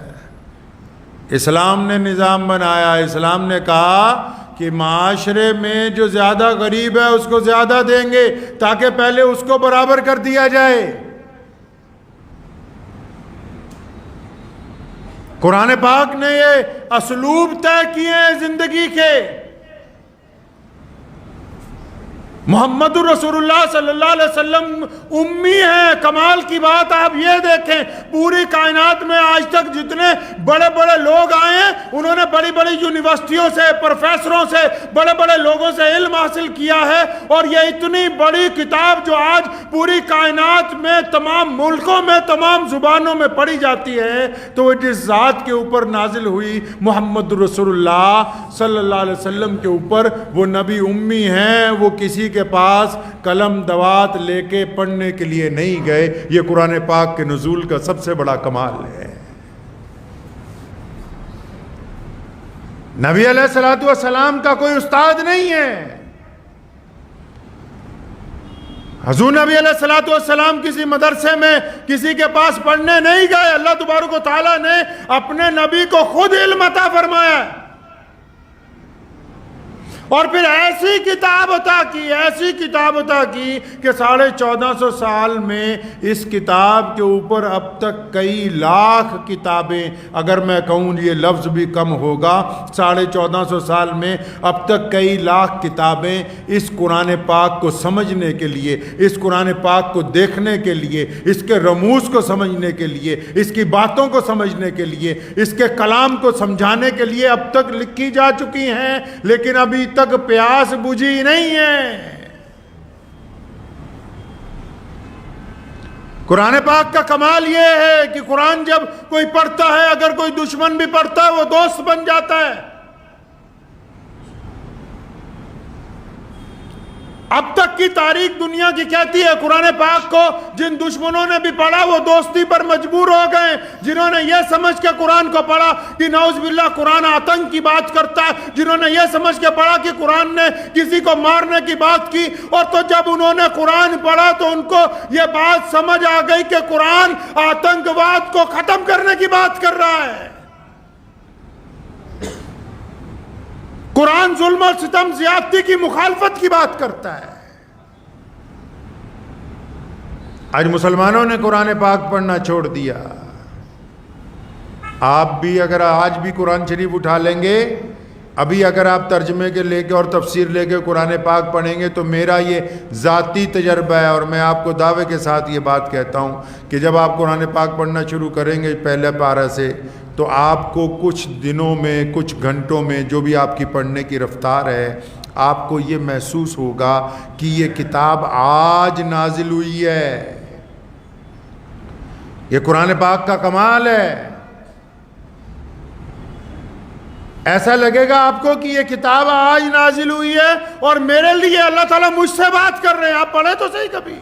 اسلام نے نظام بنایا، اسلام نے کہا کہ معاشرے میں جو زیادہ غریب ہے اس کو زیادہ دیں گے تاکہ پہلے اس کو برابر کر دیا جائے. قرآن پاک نے یہ اسلوب طے کیے ہیں زندگی کے. محمد رسول اللہ صلی اللہ علیہ وسلم امی ہیں. کمال کی بات آپ یہ دیکھیں، پوری کائنات میں آج تک جتنے بڑے بڑے لوگ آئے ہیں انہوں نے بڑی بڑی یونیورسٹیوں سے، پروفیسروں سے، بڑے بڑے لوگوں سے علم حاصل کیا ہے. اور یہ اتنی بڑی کتاب جو آج پوری کائنات میں تمام ملکوں میں تمام زبانوں میں پڑھی جاتی ہے تو وہ جس ذات کے اوپر نازل ہوئی، محمد رسول اللہ صلی اللہ علیہ وسلم کے اوپر، وہ نبی امی ہیں. وہ کسی کے پاس قلم دوات لے کے پڑھنے کے لیے نہیں گئے. یہ قرآن پاک کے نزول کا سب سے بڑا کمال ہے. نبی علیہ الصلوۃ والسلام کا کوئی استاد نہیں ہے. حضور نبی علیہ الصلوۃ والسلام کسی مدرسے میں کسی کے پاس پڑھنے نہیں گئے. اللہ تبارک و تعالیٰ نے اپنے نبی کو خود علم عطا فرمایا اور پھر ایسی کتاب عطا کی، ایسی کتاب عطا کی کہ 1450 سال میں اس کتاب کے اوپر اب تک کئی لاکھ کتابیں، اگر میں کہوں یہ لفظ بھی کم ہوگا، 1450 سال میں اب تک کئی لاکھ کتابیں اس قرآن پاک کو سمجھنے کے لیے، اس قرآن پاک کو دیکھنے کے لیے، اس کے رموز کو سمجھنے کے لیے، اس کی باتوں کو سمجھنے کے لیے، اس کے کلام کو سمجھانے کے لیے اب تک لکھی جا چکی ہیں. لیکن ابھی تک پیاس بجھی نہیں ہے. قرآن پاک کا کمال یہ ہے کہ قرآن جب کوئی پڑھتا ہے، اگر کوئی دشمن بھی پڑھتا ہے وہ دوست بن جاتا ہے. اب تک کی تاریخ دنیا کی کہتی ہے قرآن پاک کو جن دشمنوں نے بھی پڑھا وہ دوستی پر مجبور ہو گئے. جنہوں نے یہ سمجھ کے قرآن کو پڑھا کہ نعوذ باللہ قرآن آتنک کی بات کرتا ہے، جنہوں نے یہ سمجھ کے پڑھا کہ قرآن نے کسی کو مارنے کی بات کی، اور تو جب انہوں نے قرآن پڑھا تو ان کو یہ بات سمجھ آ گئی کہ قرآن آتنکواد کو ختم کرنے کی بات کر رہا ہے. قرآن ظلم و ستم زیادتی کی مخالفت کی بات کرتا ہے. آج مسلمانوں نے قرآن پاک پڑھنا چھوڑ دیا. آپ بھی اگر آج بھی قرآن شریف اٹھا لیں گے، ابھی اگر آپ ترجمے کے لے کے اور تفسیر لے کے قرآن پاک پڑھیں گے تو میرا یہ ذاتی تجربہ ہے اور میں آپ کو دعوے کے ساتھ یہ بات کہتا ہوں کہ جب آپ قرآن پاک پڑھنا شروع کریں گے پہلے پارہ سے تو آپ کو کچھ دنوں میں، کچھ گھنٹوں میں، جو بھی آپ کی پڑھنے کی رفتار ہے، آپ کو یہ محسوس ہوگا کہ یہ کتاب آج نازل ہوئی ہے. یہ قرآن پاک کا کمال ہے. ایسا لگے گا آپ کو کہ یہ کتاب آج نازل ہوئی ہے اور میرے لیے اللہ تعالیٰ مجھ سے بات کر رہے ہیں. آپ پڑھیں تو صحیح کبھی.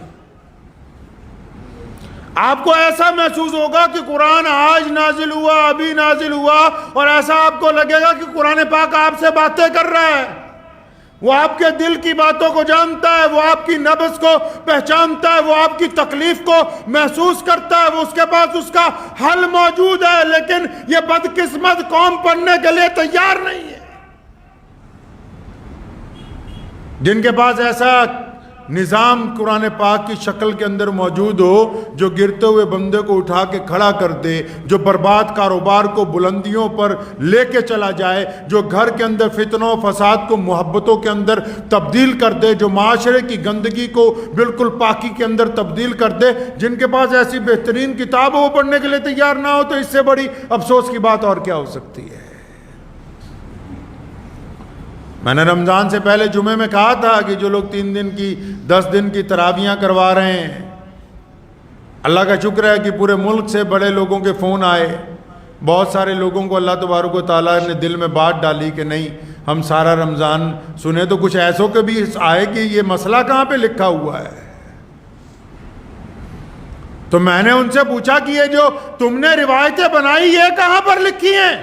آپ کو ایسا محسوس ہوگا کہ قرآن آج نازل ہوا، ابھی نازل ہوا، اور ایسا آپ کو لگے گا کہ قرآن پاک آپ سے باتیں کر رہا ہے. وہ آپ کے دل کی باتوں کو جانتا ہے، وہ آپ کی نبض کو پہچانتا ہے، وہ آپ کی تکلیف کو محسوس کرتا ہے، وہ اس کے پاس اس کا حل موجود ہے. لیکن یہ بدقسمت قوم پڑھنے کے لیے تیار نہیں ہے. جن کے پاس ایسا نظام قرآن پاک کی شکل کے اندر موجود ہو جو گرتے ہوئے بندے کو اٹھا کے کھڑا کر دے، جو برباد کاروبار کو بلندیوں پر لے کے چلا جائے، جو گھر کے اندر فتنوں و فساد کو محبتوں کے اندر تبدیل کر دے، جو معاشرے کی گندگی کو بالکل پاکی کے اندر تبدیل کر دے، جن کے پاس ایسی بہترین کتاب ہو وہ پڑھنے کے لیے تیار نہ ہو، تو اس سے بڑی افسوس کی بات اور کیا ہو سکتی ہے؟ میں نے رمضان سے پہلے جمعے میں کہا تھا کہ جو لوگ 3 دن کی 10 دن کی تراویحاں کروا رہے ہیں، اللہ کا شکر ہے کہ پورے ملک سے بڑے لوگوں کے فون آئے، بہت سارے لوگوں کو اللہ تبارک و تعالیٰ نے دل میں بات ڈالی کہ نہیں ہم سارا رمضان سنیں، تو کچھ ایسوں کے بھی آئے کہ یہ مسئلہ کہاں پہ لکھا ہوا ہے۔ تو میں نے ان سے پوچھا کہ یہ جو تم نے روایتیں بنائی یہ کہاں پر لکھی ہیں؟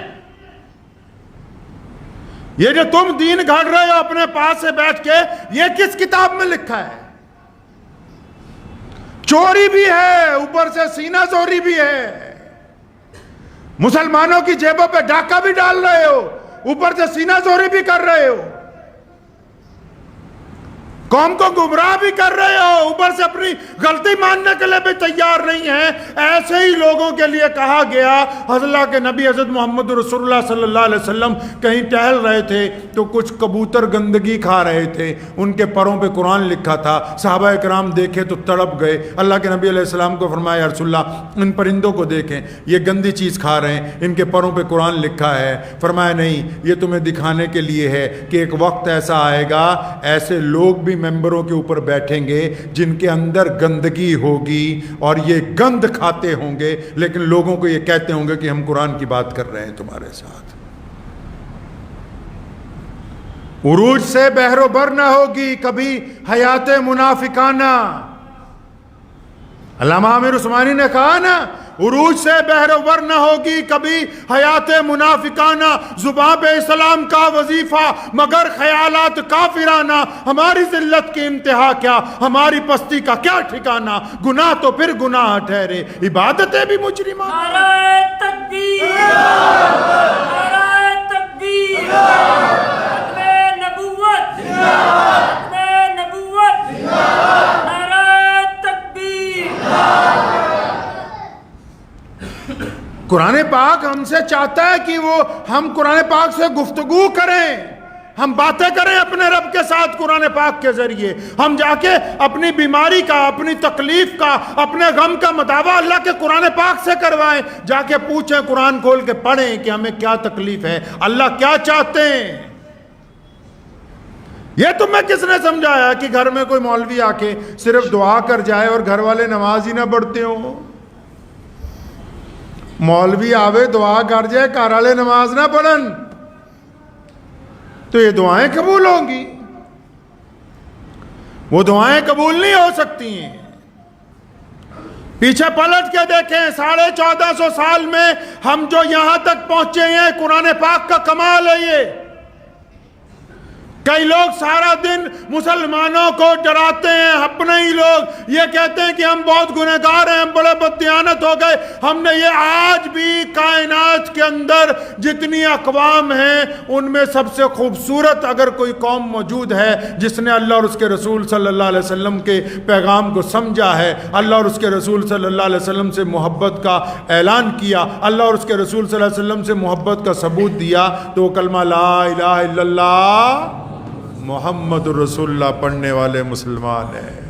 یہ جو تم دین گھڑ رہے ہو اپنے پاس سے بیٹھ کے، یہ کس کتاب میں لکھا ہے؟ چوری بھی ہے، اوپر سے سینہ زوری بھی ہے، مسلمانوں کی جیبوں پہ ڈاکہ بھی ڈال رہے ہو، اوپر سے سینہ زوری بھی کر رہے ہو، قوم کو گمراہ بھی کر رہے ہو، اوپر سے اپنی غلطی ماننے کے لیے بھی تیار نہیں ہیں۔ ایسے ہی لوگوں کے لیے کہا گیا، اللہ کے نبی حضرت محمد رسول اللہ صلی اللہ علیہ وسلم کہیں ٹہل رہے تھے تو کچھ کبوتر گندگی کھا رہے تھے، ان کے پروں پہ قرآن لکھا تھا، صحابہ کرام دیکھے تو تڑپ گئے، اللہ کے نبی علیہ السلام کو فرمایا یا رسول اللہ ان پرندوں کو دیکھیں یہ گندی چیز کھا رہے ہیں، ان کے پروں پہ قرآن لکھا ہے۔ فرمایا نہیں، یہ تمہیں دکھانے کے لیے ہے کہ ایک وقت ایسا آئے گا ایسے لوگ بھی ممبروں کے اوپر بیٹھیں گے جن کے اندر گندگی ہوگی اور یہ گند کھاتے ہوں گے، لیکن لوگوں کو یہ کہتے ہوں گے کہ ہم قرآن کی بات کر رہے ہیں تمہارے ساتھ۔ عروج سے بحر و بر نہ ہوگی کبھی حیات منافقانہ۔ علامہ عامر عثمانی نے کہا نا، عروج سے بحر و بر نہ ہوگی کبھی حیات منافقانہ، زباں پہ اسلام کا وظیفہ مگر خیالات کافرانہ، ہماری ذلت کی انتہا کیا، ہماری پستی کا کیا ٹھکانہ، گناہ تو پھر گناہ ٹھہرے، عبادتیں بھی مجرمانہ۔ نعرہ تکبیر، نعرہ تکبیر، ختم نبوت، ختم نبوت، نعرہ تکبیر۔ قرآن پاک ہم سے چاہتا ہے کہ ہم قرآن پاک سے گفتگو کریں، ہم باتیں کریں اپنے رب کے ساتھ قرآن پاک کے ذریعے، ہم جا کے اپنی بیماری کا، اپنی تکلیف کا، اپنے غم کا مداوع اللہ کے قرآن پاک سے کروائیں، جا کے پوچھیں، قرآن کھول کے پڑھیں کہ ہمیں کیا تکلیف ہے، اللہ کیا چاہتے ہیں۔ یہ تمہیں کس نے سمجھایا کہ گھر میں کوئی مولوی آ کے صرف دعا کر جائے اور گھر والے نماز ہی نہ پڑھتے ہوں؟ مولوی آوے دعا کر جائے گھر والے نماز نہ پڑھن تو یہ دعائیں قبول ہوں گی؟ وہ دعائیں قبول نہیں ہو سکتی ہیں۔ پیچھے پلٹ کے دیکھیں، 1450 سال میں ہم جو یہاں تک پہنچے ہیں قرآن پاک کا کمال ہے۔ یہ کئی لوگ سارا دن مسلمانوں کو ڈراتے ہیں، اپنے ہی لوگ یہ کہتے ہیں کہ ہم بہت گنہگار ہیں، ہم بڑے بددیانت ہو گئے۔ ہم نے یہ آج بھی کائنات کے اندر جتنی اقوام ہیں ان میں سب سے خوبصورت اگر کوئی قوم موجود ہے جس نے اللہ اور اس کے رسول صلی اللہ علیہ وسلم کے پیغام کو سمجھا ہے، اللہ اور اس کے رسول صلی اللہ علیہ وسلم سے محبت کا اعلان کیا، اللہ اور اس کے رسول صلی اللہ علیہ وسلم سے محبت کا ثبوت دیا، تو وہ کلمہ لا الہ الا اللہ محمد رسول اللہ پڑھنے والے مسلمان ہیں۔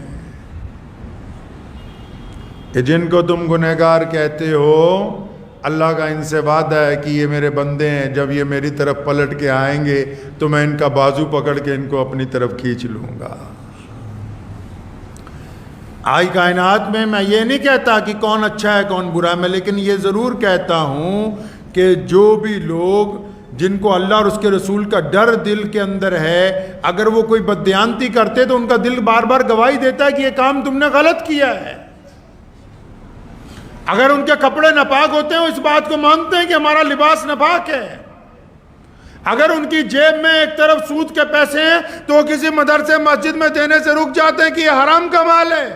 کہ جن کو تم گنہگار کہتے ہو، اللہ کا ان سے وعدہ ہے کہ یہ میرے بندے ہیں، جب یہ میری طرف پلٹ کے آئیں گے تو میں ان کا بازو پکڑ کے ان کو اپنی طرف کھینچ لوں گا۔ آئی کائنات میں میں یہ نہیں کہتا کہ کون اچھا ہے کون برا ہے، میں لیکن یہ ضرور کہتا ہوں کہ جو بھی لوگ جن کو اللہ اور اس کے رسول کا ڈر دل کے اندر ہے، اگر وہ کوئی بددیانتی کرتے تو ان کا دل بار بار گواہی دیتا ہے کہ یہ کام تم نے غلط کیا ہے۔ اگر ان کے کپڑے ناپاک ہوتے ہیں وہ اس بات کو مانتے ہیں کہ ہمارا لباس ناپاک ہے۔ اگر ان کی جیب میں ایک طرف سود کے پیسے ہیں تو وہ کسی مدرسے مسجد میں دینے سے رک جاتے ہیں کہ یہ حرام کا مال ہے۔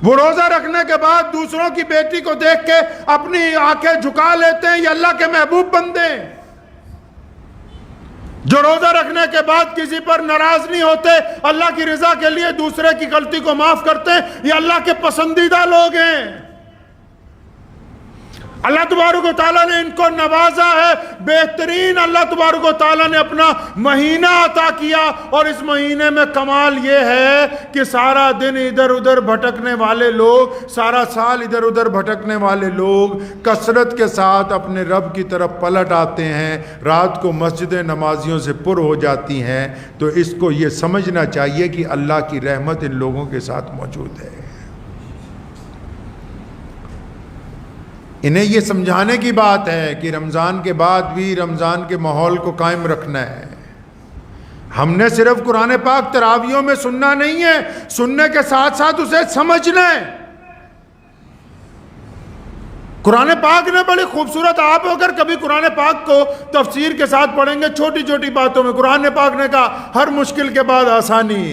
وہ روزہ رکھنے کے بعد دوسروں کی بیٹی کو دیکھ کے اپنی آنکھیں جھکا لیتے ہیں، یہ اللہ کے محبوب بندے ہیں۔ جو روزہ رکھنے کے بعد کسی پر ناراض نہیں ہوتے، اللہ کی رضا کے لیے دوسرے کی غلطی کو معاف کرتے ہیں، یہ اللہ کے پسندیدہ لوگ ہیں۔ اللہ تبارک و تعالیٰ نے ان کو نوازا ہے، بہترین اللہ تبارک و تعالیٰ نے اپنا مہینہ عطا کیا، اور اس مہینے میں کمال یہ ہے کہ سارا دن ادھر ادھر بھٹکنے والے لوگ، سارا سال ادھر ادھر بھٹکنے والے لوگ کثرت کے ساتھ اپنے رب کی طرف پلٹ آتے ہیں، رات کو مسجدیں نمازیوں سے پر ہو جاتی ہیں۔ تو اس کو یہ سمجھنا چاہیے کہ اللہ کی رحمت ان لوگوں کے ساتھ موجود ہے۔ انہیں یہ سمجھانے کی بات ہے کہ رمضان کے بعد بھی رمضان کے ماحول کو قائم رکھنا ہے۔ ہم نے صرف قرآن پاک تراویحوں میں سننا نہیں ہے، سننے کے ساتھ ساتھ اسے سمجھنا ہے۔ قرآن پاک نے بڑی خوبصورت، آپ اگر کبھی قرآن پاک کو تفسیر کے ساتھ پڑھیں گے، چھوٹی چھوٹی باتوں میں قرآن پاک نے کہا ہر مشکل کے بعد آسانی۔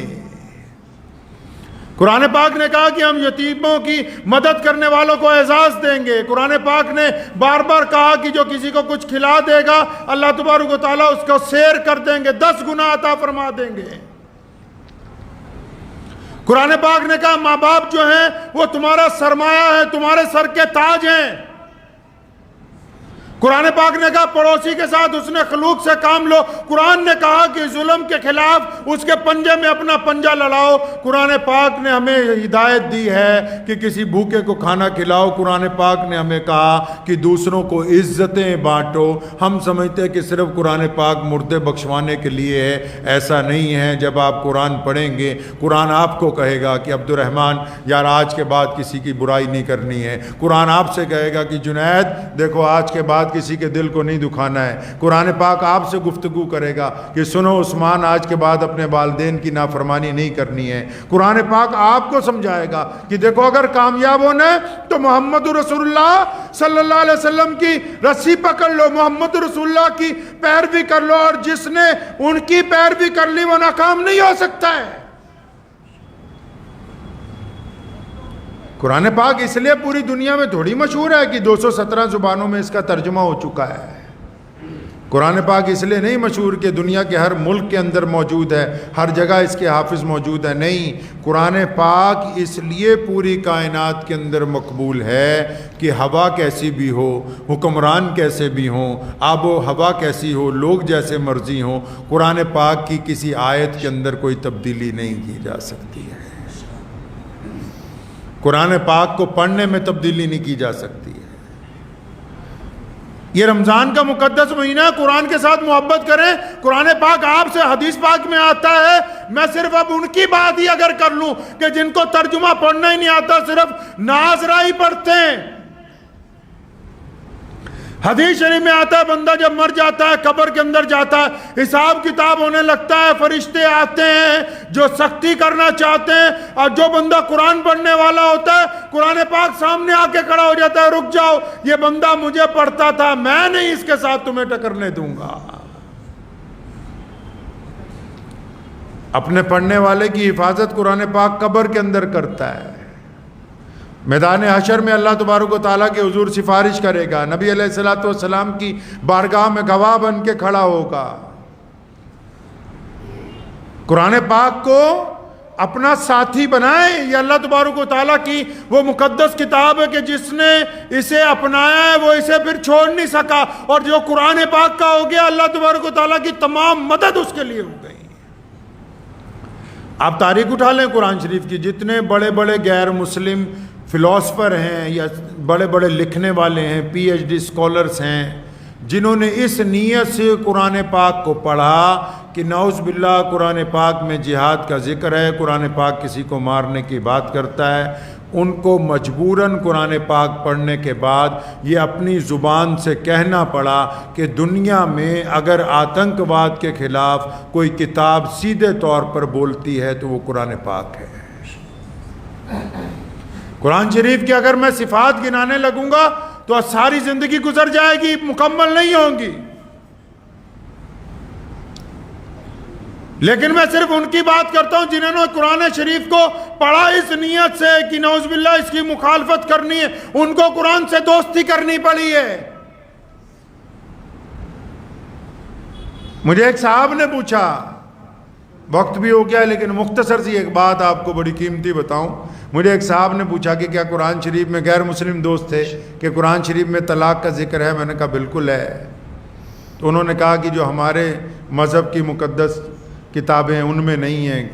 قرآن پاک نے کہا کہ ہم یتیموں کی مدد کرنے والوں کو اعزاز دیں گے۔ قرآن پاک نے بار بار کہا کہ جو کسی کو کچھ کھلا دے گا اللہ تبارک و تعالیٰ اس کو سیر کر دیں گے، 10 گنا عطا فرما دیں گے۔ قرآن پاک نے کہا ماں باپ جو ہیں وہ تمہارا سرمایہ ہے، تمہارے سر کے تاج ہیں۔ قرآن پاک نے کہا پڑوسی کے ساتھ اس نے خلوق سے کام لو۔ قرآن نے کہا کہ ظلم کے خلاف اس کے پنجے میں اپنا پنجہ لڑاؤ۔ قرآن پاک نے ہمیں ہدایت دی ہے کہ کسی بھوکے کو کھانا کھلاؤ۔ قرآن پاک نے ہمیں کہا کہ دوسروں کو عزتیں بانٹو۔ ہم سمجھتے ہیں کہ صرف قرآن پاک مردے بخشوانے کے لیے ہے، ایسا نہیں ہے۔ جب آپ قرآن پڑھیں گے قرآن آپ کو کہے گا کہ عبد الرحمن یار آج کے بعد کسی کی برائی نہیں کرنی ہے۔ قرآن آپ سے کہے گا کہ جنید دیکھو آج کے بعد کسی کے دل کو نہیں دکھانا ہے۔ قرآن پاک آپ سے گفتگو کرے گا کہ سنو عثمان آج کے بعد اپنے والدین کی نافرمانی نہیں کرنی ہے۔ قرآن پاک آپ کو سمجھائے گا کہ دیکھو اگر کامیاب ہونا ہے تو محمد رسول اللہ صلی اللہ علیہ وسلم کی رسی پکڑ لو، محمد رسول اللہ کی پیروی کر لو، اور جس نے ان کی پیروی کر لی وہ ناکام نہیں ہو سکتا ہے۔ قرآن پاک اس لیے پوری دنیا میں تھوڑی مشہور ہے کہ 217 زبانوں میں اس کا ترجمہ ہو چکا ہے۔ قرآن پاک اس لیے نہیں مشہور کہ دنیا کے ہر ملک کے اندر موجود ہے، ہر جگہ اس کے حافظ موجود ہے، نہیں۔ قرآن پاک اس لیے پوری کائنات کے اندر مقبول ہے کہ ہوا کیسی بھی ہو، حکمران کیسے بھی ہوں، آب و ہوا کیسی ہو، لوگ جیسے مرضی ہوں، قرآن پاک کی کسی آیت کے اندر کوئی تبدیلی نہیں کی جا سکتی ہے۔ قرآن پاک کو پڑھنے میں تبدیلی نہیں کی جا سکتی ہے۔ یہ رمضان کا مقدس مہینہ ہے، قرآن کے ساتھ محبت کریں۔ قرآن پاک آپ سے حدیث پاک میں آتا ہے، میں صرف اب ان کی بات ہی اگر کر لوں کہ جن کو ترجمہ پڑھنا ہی نہیں آتا، صرف ناظرہ ہی پڑھتے ہیں۔ حدیث شریف میں آتا ہے بندہ جب مر جاتا ہے قبر کے اندر جاتا ہے، حساب کتاب ہونے لگتا ہے، فرشتے آتے ہیں جو سختی کرنا چاہتے ہیں، اور جو بندہ قرآن پڑھنے والا ہوتا ہے قرآن پاک سامنے آ کے کھڑا ہو جاتا ہے، رک جاؤ یہ بندہ مجھے پڑھتا تھا، میں نہیں اس کے ساتھ تمہیں ٹکرنے دوں گا۔ اپنے پڑھنے والے کی حفاظت قرآن پاک قبر کے اندر کرتا ہے، میدان حشر میں اللہ تبارک و تعالیٰ کے حضور سفارش کرے گا، نبی علیہ الصلوۃ والسلام کی بارگاہ میں گواہ بن کے کھڑا ہوگا۔ قرآن پاک کو اپنا ساتھی بنائیں، یہ اللہ تبارک و تعالیٰ کی وہ مقدس کتاب ہے کہ جس نے اسے اپنایا ہے وہ اسے پھر چھوڑ نہیں سکا، اور جو قرآن پاک کا ہو گیا اللہ تبارک و تعالیٰ کی تمام مدد اس کے لیے ہو گئی۔ آپ تاریخ اٹھا لیں قرآن شریف کی، جتنے بڑے بڑے غیر مسلم فلاسفر ہیں یا بڑے بڑے لکھنے والے ہیں، پی ایچ ڈی اسکالرس ہیں، جنہوں نے اس نیت سے قرآن پاک کو پڑھا کہ نعوذ باللہ قرآن پاک میں جہاد کا ذکر ہے، قرآن پاک کسی کو مارنے کی بات کرتا ہے، ان کو مجبوراً قرآن پاک پڑھنے کے بعد یہ اپنی زبان سے کہنا پڑا کہ دنیا میں اگر آتنکواد کے خلاف کوئی کتاب سیدھے طور پر بولتی ہے تو وہ قرآن پاک ہے۔ قرآن شریف کی اگر میں صفات گنانے لگوں گا تو ساری زندگی گزر جائے گی، مکمل نہیں ہوں گی، لیکن میں صرف ان کی بات کرتا ہوں جنہوں نے قرآن شریف کو پڑھا اس نیت سے کہ نعوذ باللہ اس کی مخالفت کرنی ہے، ان کو قرآن سے دوستی کرنی پڑی ہے۔ مجھے ایک صاحب نے پوچھا، وقت بھی ہو گیا لیکن مختصر سی ایک بات آپ کو بڑی قیمتی بتاؤں. مجھے ایک صاحب نے پوچھا کہ کیا قرآن شریف میں، غیر مسلم دوست تھے، کہ قرآن شریف میں طلاق کا ذکر ہے؟ میں نے کہا بالکل ہے. تو انہوں نے کہا کہ جو ہمارے مذہب کی مقدس کتابیں ہیں ان میں نہیں ہیں.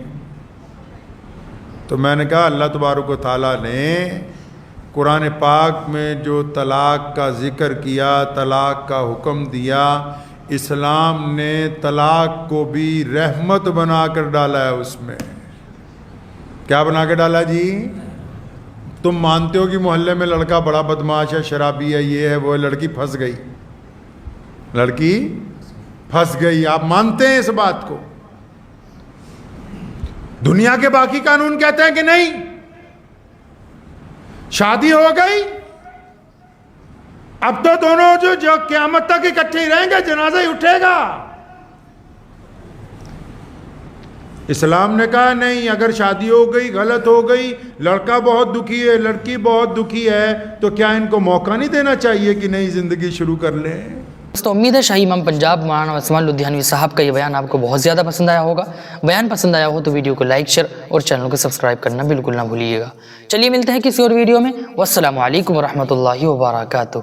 تو میں نے کہا اللہ تبارک و تعالیٰ نے قرآن پاک میں جو طلاق کا ذکر کیا، طلاق کا حکم دیا، اسلام نے طلاق کو بھی رحمت بنا کر ڈالا ہے. اس میں کیا بنا کے ڈالا جی؟ تم مانتے ہو کہ محلے میں لڑکا بڑا بدماش ہے، شرابی ہے، یہ ہے وہ ہے، لڑکی پھنس گئی، لڑکی پھنس گئی، آپ مانتے ہیں اس بات کو؟ دنیا کے باقی قانون کہتے ہیں کہ نہیں، شادی ہو گئی اب تو دونوں جو قیامت تک اکٹھے ہی رہیں گے، جنازہ ہی اٹھے گا. اسلام نے کہا نہیں، اگر شادی ہو گئی، غلط ہو گئی، لڑکا بہت دکھی ہے، لڑکی بہت دکھی ہے، تو کیا ان کو موقع نہیں دینا چاہیے کہ نئی زندگی شروع کر لیں؟ تو امید ہے شاہی امام پنجاب مولانا عثمان لدھیانوی صاحب کا یہ بیان آپ کو بہت زیادہ پسند آیا ہوگا. بیان پسند آیا ہو تو ویڈیو کو لائک، شیئر اور چینل کو سبسکرائب کرنا بالکل نہ بھولیے گا. چلیے ملتے ہیں کسی اور ویڈیو میں. والسلام علیکم ورحمۃ اللہ وبرکاتہ.